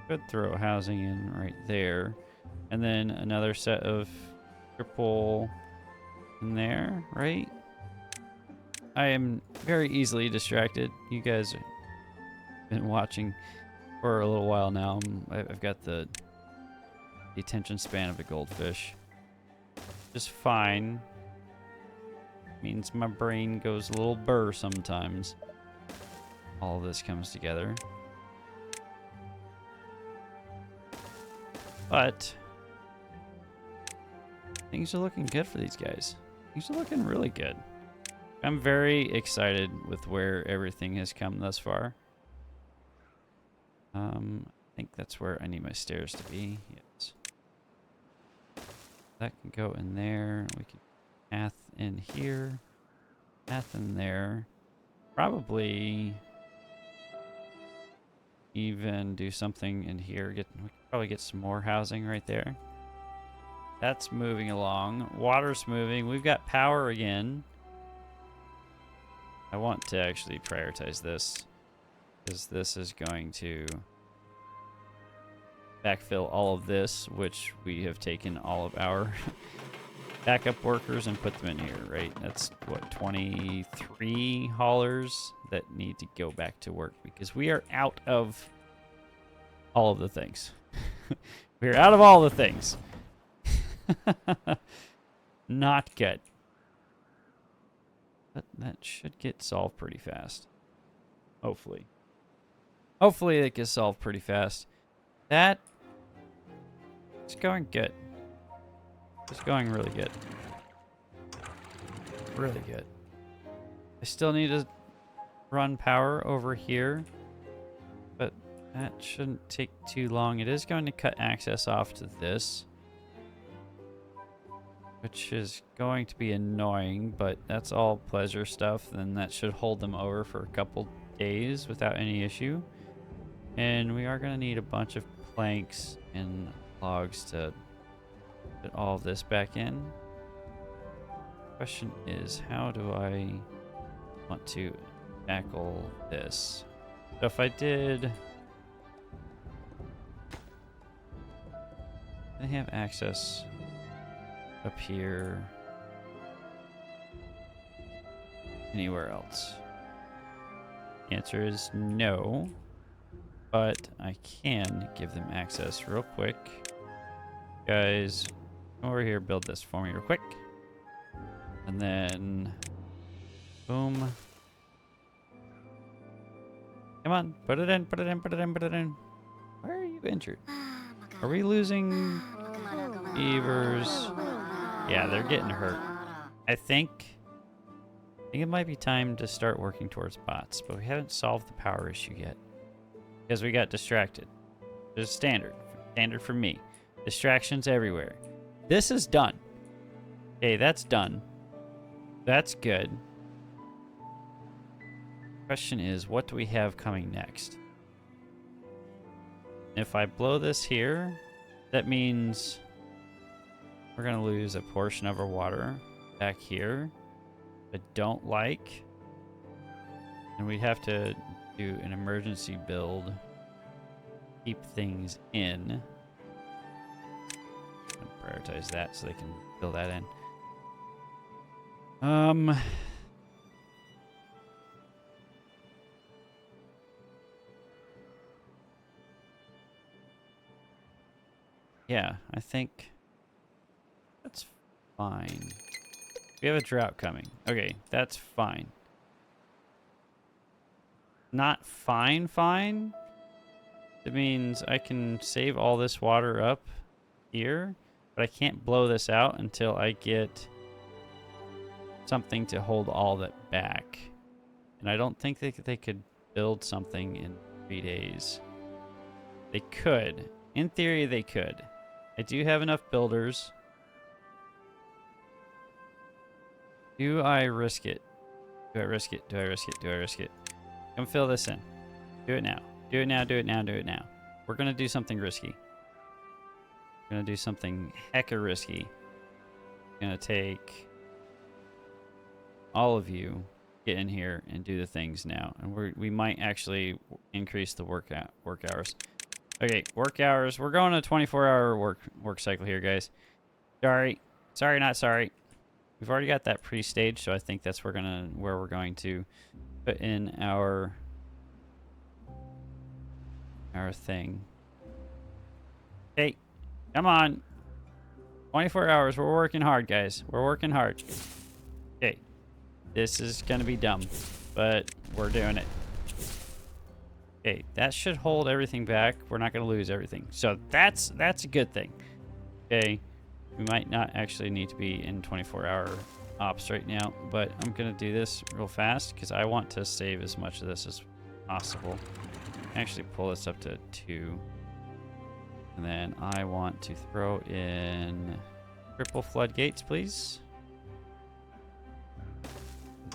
Could throw housing in right there. And then another set of triple in there, right? I am very easily distracted. You guys have been watching for a little while now. I've got the attention span of a goldfish. Just fine. Means my brain goes a little burr sometimes. All of this comes together. But things are looking good for these guys. Things are looking really good. I'm very excited with where everything has come thus far. I think that's where I need my stairs to be. Yes. That can go in there. We can path in here. Path in there. Probably even do something in here. We could probably get some more housing right there. That's moving along. Water's moving. We've got power again. I want to actually prioritize this, because this is going to backfill all of this, which we have taken all of our backup workers and put them in here, right? That's, what, 23 haulers that need to go back to work, because we are out of all of the things. We're out of all the things. Not good. But that should get solved pretty fast. Hopefully. Hopefully it gets solved pretty fast. That is going good. It's going really good. Really good. I still need to run power over here, but that shouldn't take too long. It is going to cut access off to this, which is going to be annoying, but that's all pleasure stuff. Then that should hold them over for a couple days without any issue. And we are going to need a bunch of planks and logs to put all of this back in. Question is, how do I want to tackle this? So if I did... I have access up here anywhere else? The answer is no, but I can give them access real quick. Guys, come over here, build this for me real quick. And then, boom. Come on, put it in, put it in, put it in, put it in. Why are you injured? Are we losing beavers? Yeah, they're getting hurt. I think it might be time to start working towards bots, but we haven't solved the power issue yet because we got distracted. It's standard for me. Distractions everywhere. This is done. Okay, that's done. That's good. Question is, what do we have coming next? If I blow this here, that means we're going to lose a portion of our water back here. I don't like. And we have to do an emergency build. Keep things in. Prioritize that so they can fill that in. Yeah, I think that's fine. We have a drought coming. Okay, that's fine. Not fine. It means I can save all this water up here, but I can't blow this out until I get something to hold all that back. And I don't think they could build something in 3 days. They could. In theory, they could. I do have enough builders. Do I risk it? Do I risk it? Do I risk it? Do I risk it? Come fill this in. Do it now. Do it now, do it now, do it now. We're going to do something risky. We're going to do something hecka risky. We're going to take all of you, get in here and do the things now. And we might actually increase the work hours. Okay, work hours. We're going a 24-hour work cycle here, guys. Sorry, not sorry. We've already got that pre-staged, so I think that's where we're going to put in our thing. Hey, come on. 24 hours. We're working hard, guys. We're working hard. Okay, this is gonna be dumb, but we're doing it. Okay, that should hold everything back. We're not going to lose everything. So that's a good thing. Okay, we might not actually need to be in 24-hour ops right now, but I'm going to do this real fast because I want to save as much of this as possible. Actually pull this up to 2. And then I want to throw in triple floodgates, please.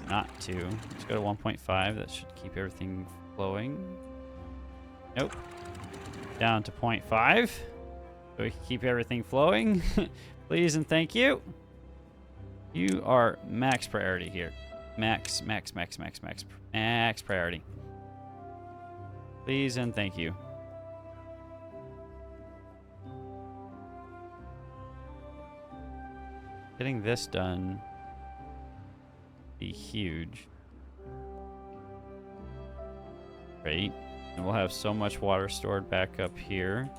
Not 2. Let's go to 1.5. That should keep everything flowing. Nope. Down to 0.5. So we can keep everything flowing. Please and thank you. You are max priority here. Max priority. Please and thank you. Getting this done would be huge. Great. And we'll have so much water stored back up here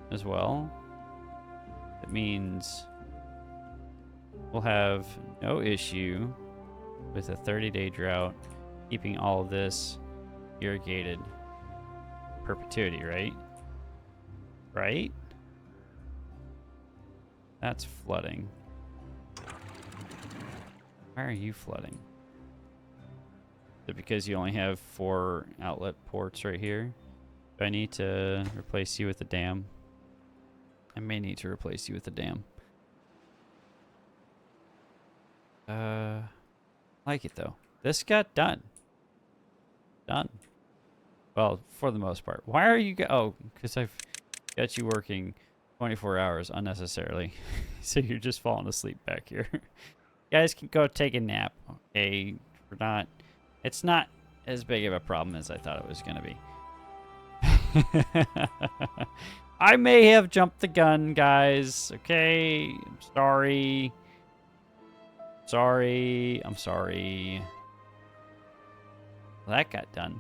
as well. It means we'll have no issue with a 30-day drought keeping all of this irrigated perpetuity, right? Right? That's flooding. Why are you flooding? Is it because you only have 4 outlet ports right here? Do I need to replace you with a dam? I may need to replace you with a dam. Like it though. This got done. Done. Well, for the most part. Why are you oh, because I've Got you working 24 hours unnecessarily. So you're just falling asleep back here. You guys can go take a nap. Okay, it's not as big of a problem as I thought it was going to be. I may have jumped the gun, guys. Okay, I'm sorry. I'm sorry. Well, that got done.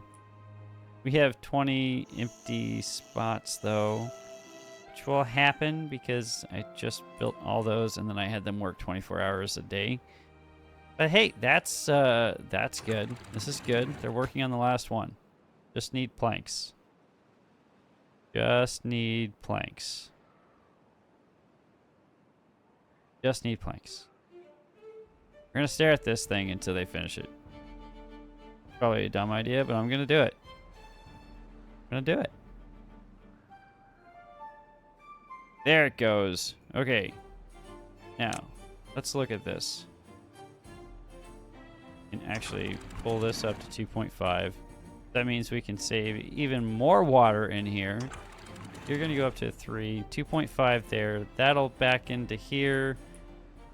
We have 20 empty spots, though, which will happen because I just built all those and then I had them work 24 hours a day. But hey, that's good. This is good. They're working on the last one. Just need planks. Just need planks. Just need planks. We're gonna stare at this thing until they finish it. Probably a dumb idea, but I'm gonna do it. I'm gonna do it. There it goes. Okay. Now, let's look at this. And actually pull this up to 2.5. That means we can save even more water in here. You're going to go up to 3, 2.5 there. That'll back into here.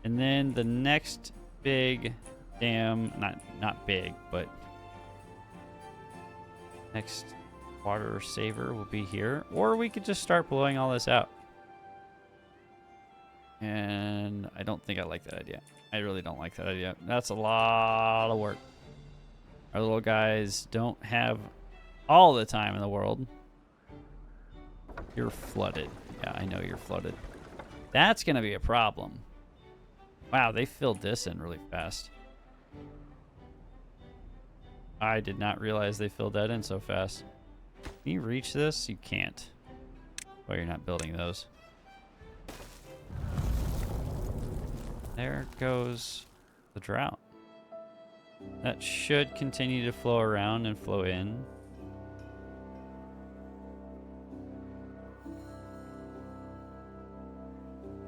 And then the next big dam, not big, but next water saver will be here. Or we could just start blowing all this out. And I don't think I like that idea. I really don't like that idea. That's a lot of work. Our little guys don't have all the time in the world. You're flooded. Yeah, I know you're flooded. That's going to be a problem. Wow, they filled this in really fast. I did not realize they filled that in so fast. Can you reach this? You can't. Well, you're not building those. There goes the drought. That should continue to flow around and flow in.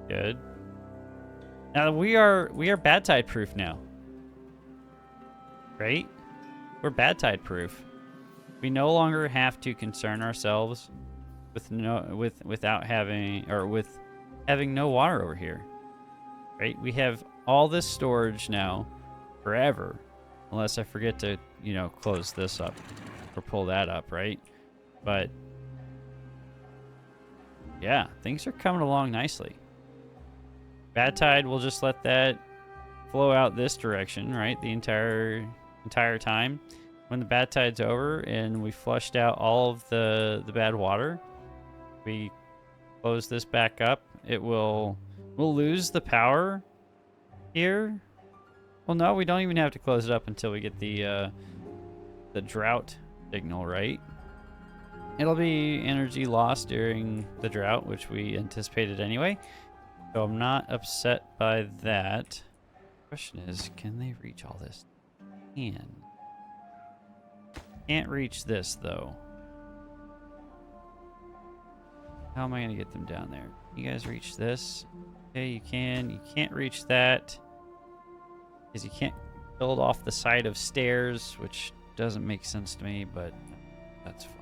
Good. Now we are bad tide proof now. Right? We're bad tide proof. We no longer have to concern ourselves with having no water over here. Right? We have all this storage now forever. Unless I forget to, close this up or pull that up, right? But yeah, things are coming along nicely. Bad tide, we'll just let that flow out this direction, right? The entire time. When the bad tide's over and we flushed out all of the bad water, we close this back up. We'll lose the power here. Well, no, we don't even have to close it up until we get the drought signal, right? It'll be energy lost during the drought, which we anticipated anyway. So I'm not upset by that. Question is, can they reach all this? Can't reach this, though. How am I going to get them down there? You guys reach this? Okay, you can. You can't reach that. Because you can't build off the side of stairs, which doesn't make sense to me, but that's fine.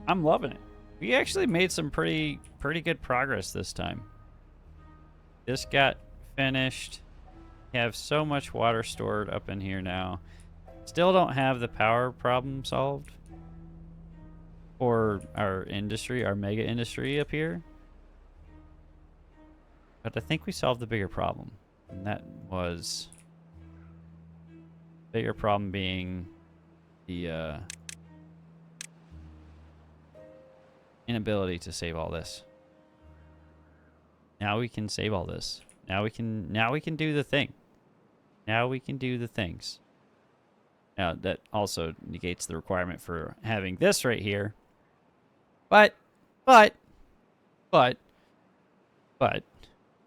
I'm loving it. We actually made some pretty good progress this time. This got finished. We have so much water stored up in here now. Still don't have the power problem solved for our industry, our mega industry up here. But I think we solved the bigger problem. And that was bigger problem being the inability to save all this. Now we can save all this. Now we can do the thing. Now we can do the things. Now that also negates the requirement for having this right here. But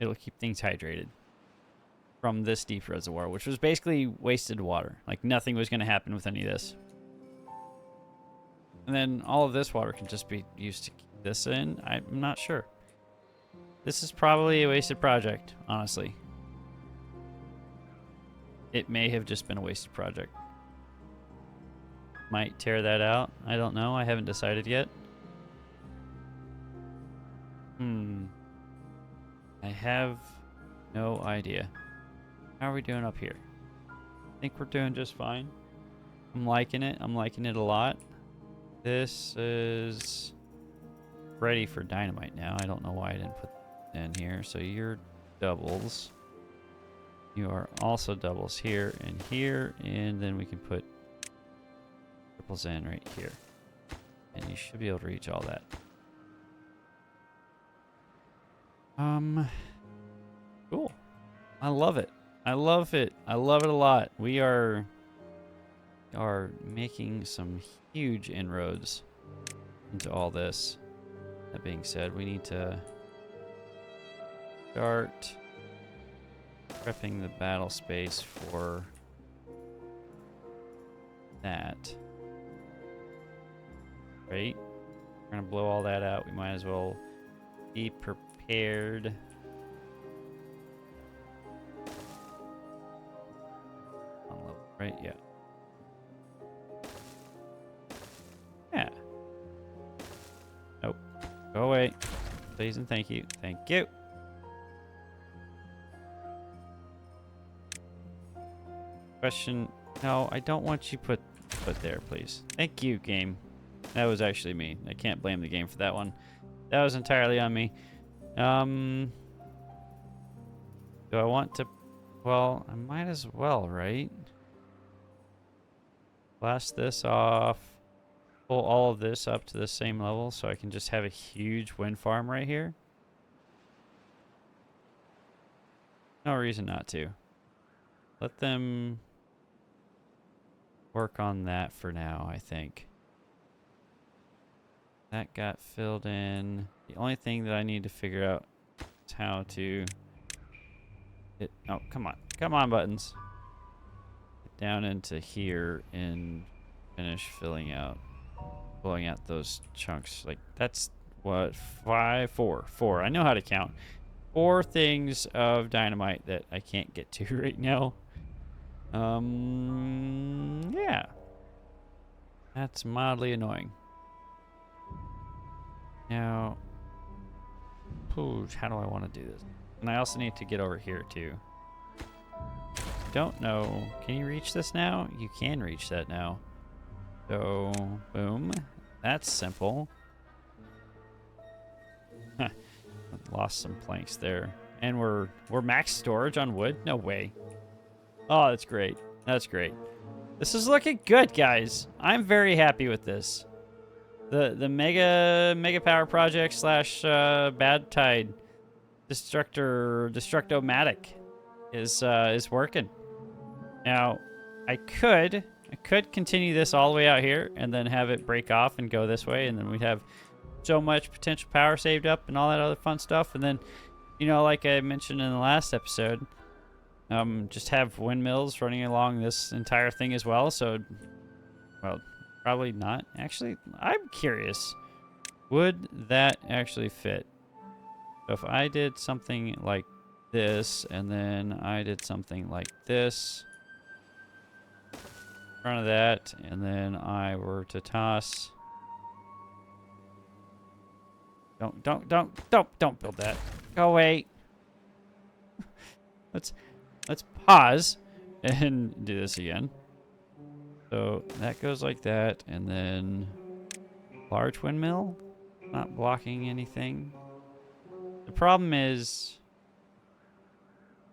it'll keep things hydrated from this deep reservoir, which was basically wasted water. Like nothing was going to happen with any of this. And then all of this water can just be used to keep this in. I'm not sure. This is probably a wasted project, honestly. It may have just been a wasted project. Might tear that out. I don't know. I haven't decided yet. I have no idea. How are we doing up here? I think we're doing just fine. I'm liking it. I'm liking it a lot. This is ready for dynamite now. I don't know why I didn't put it in here. So you're doubles. You are also doubles here, and then we can put triples in right here. And you should be able to reach all that. Cool. I love it. I love it. I love it a lot. We are making some huge inroads into all this. That being said, we need to start prepping the battle space for that. Right? We're gonna blow all that out. We might as well be prepared. On level, right? Yeah. Yeah. Nope. Go away. Please and thank you. Thank you. Question. No, I don't want you put there, please. Thank you, game. That was actually me. I can't blame the game for that one. That was entirely on me. Do I want to... Well, I might as well, right? Blast this off. Pull all of this up to the same level so I can just have a huge wind farm right here. No reason not to. Let them work on that for now, I think. That got filled in. The only thing that I need to figure out is how to get... Oh, come on. Come on, buttons. Get down into here and finish filling out, blowing out those chunks. Like, that's what? 5, 4. 4. I know how to count. 4 things of dynamite that I can't get to right now. Yeah. That's mildly annoying. Now, how do I want to do this? And I also need to get over here too. Don't know. Can you reach this now? You can reach that now. So, boom. That's simple. Lost some planks there. And we're max storage on wood? No way. Oh, that's great. That's great. This is looking good, guys. I'm very happy with this. The mega power project / bad tide destructomatic is working. Now, I could continue this all the way out here and then have it break off and go this way, and then we'd have so much potential power saved up and all that other fun stuff. And then, you know, like I mentioned in the last episode, just have windmills running along this entire thing as well. So, well, probably not. Actually, I'm curious. Would that actually fit? So if I did something like this, and then I did something like this in front of that, and then I were to toss... Don't build that. Go away. Let's pause and do this again. So that goes like that, and then large windmill, not blocking anything. The problem is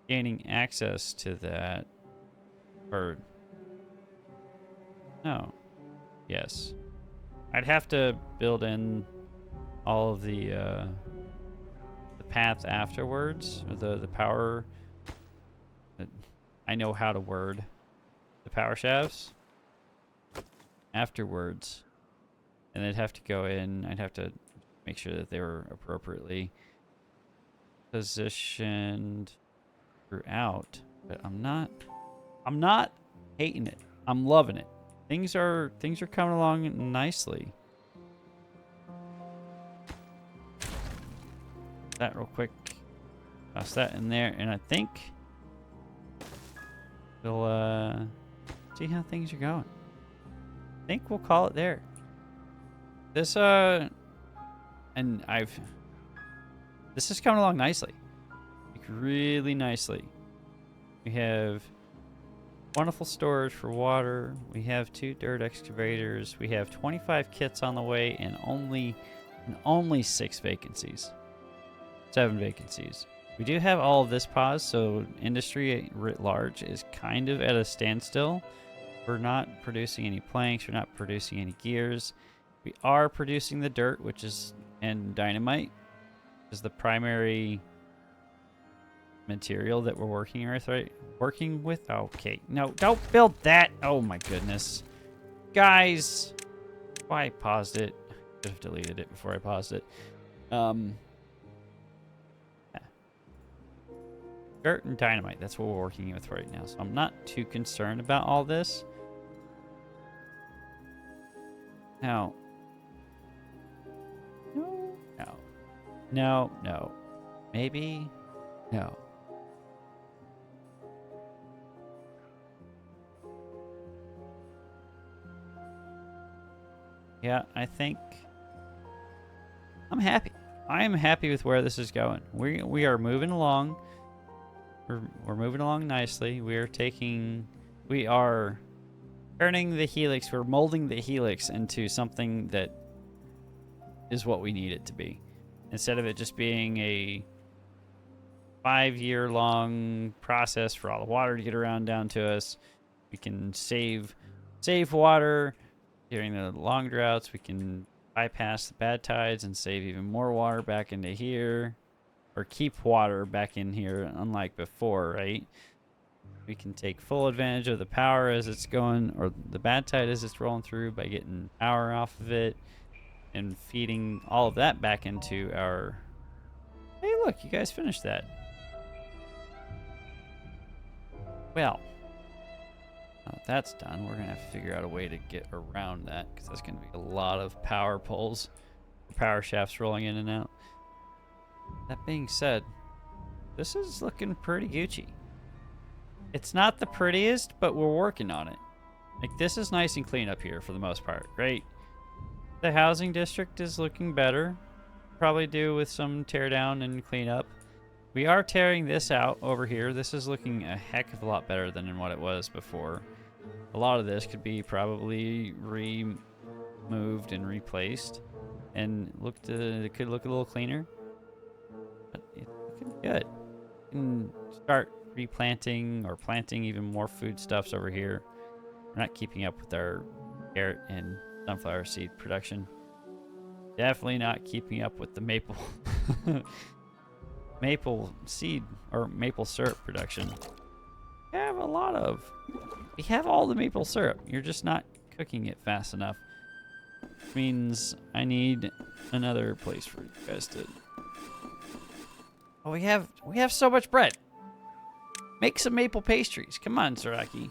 gaining access to that. Or no, yes, I'd have to build in all of the paths afterwards, or the power. I know how to word the power shafts afterwards, and they'd have to go in. I'd have to make sure that they were appropriately positioned throughout. But I'm not hating it. I'm loving it. Things are coming along nicely. That real quick. Toss that in there, and I think we'll see how things are going. I think we'll call it there. This this is coming along nicely. really nicely. We have wonderful storage for water. We have 2 dirt excavators. We have 25 kits on the way and only 6 vacancies. 7 vacancies. We do have all of this paused, so industry writ large is kind of at a standstill. We're not producing any planks. We're not producing any gears. We are producing the dirt, and dynamite is the primary material that we're working with, right? Okay, no, don't build that. Oh my goodness, guys, why I paused it? Could have deleted it before I paused it. Yeah. Dirt and dynamite, that's what we're working with right now, so I'm not too concerned about all this. Now, no, maybe no. Yeah, I think I'm happy. I am happy with where this is going. We are moving along. We're moving along nicely. We are turning the helix. We're molding the helix into something that is what we need it to be. Instead of it just being a 5-year-long process for all the water to get around down to us, we can save water during the long droughts. We can bypass the bad tides and save even more water back into here, or keep water back in here, unlike before, right? We can take full advantage of the power as it's going, or the bad tide as it's rolling through, by getting power off of it and feeding all of that back into our... Hey, look, you guys finished that. Well, now that that's done, we're gonna have to figure out a way to get around that, because that's gonna be a lot of power poles, power shafts rolling in and out. That being said, this is looking pretty Gucci. It's not the prettiest, but we're working on it. Like, this is nice and clean up here for the most part, right? The housing district is looking better. Probably do with some tear down and clean up. We are tearing this out over here. This is looking a heck of a lot better than in what it was before. A lot of this could be probably removed and replaced, and it could look a little cleaner. But it's looking good. We can start replanting or planting even more foodstuffs over here. We're not keeping up with our carrot and sunflower seed production. Definitely not keeping up with the maple seed or maple syrup production. We have all the maple syrup. You're just not cooking it fast enough. Which means I need another place for you guys to... Oh, we have so much bread. Make some maple pastries. Come on, Saraki.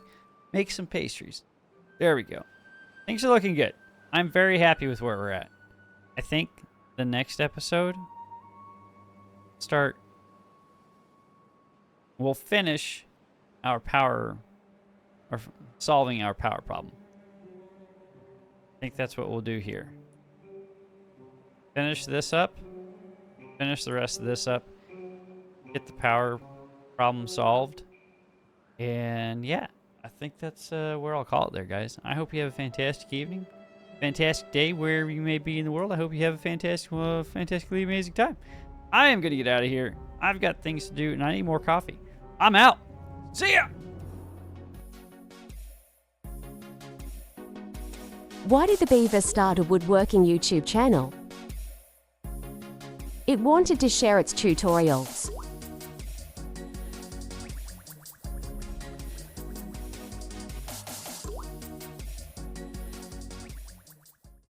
Make some pastries. There we go. Things are looking good. I'm very happy with where we're at. I think the next episode we'll finish our power, or solving our power problem. I think that's what we'll do here. Finish this up. Finish the rest of this up. Get the power problem solved. And yeah, I think that's where I'll call it there, guys. I hope you have a fantastic evening, fantastic day wherever you may be in the world. I hope you have a fantastically amazing time. I am going to get out of here. I've got things to do, and I need more coffee. I'm out. See ya!
Why did the Beaver start a woodworking YouTube channel? It wanted to share its tutorials.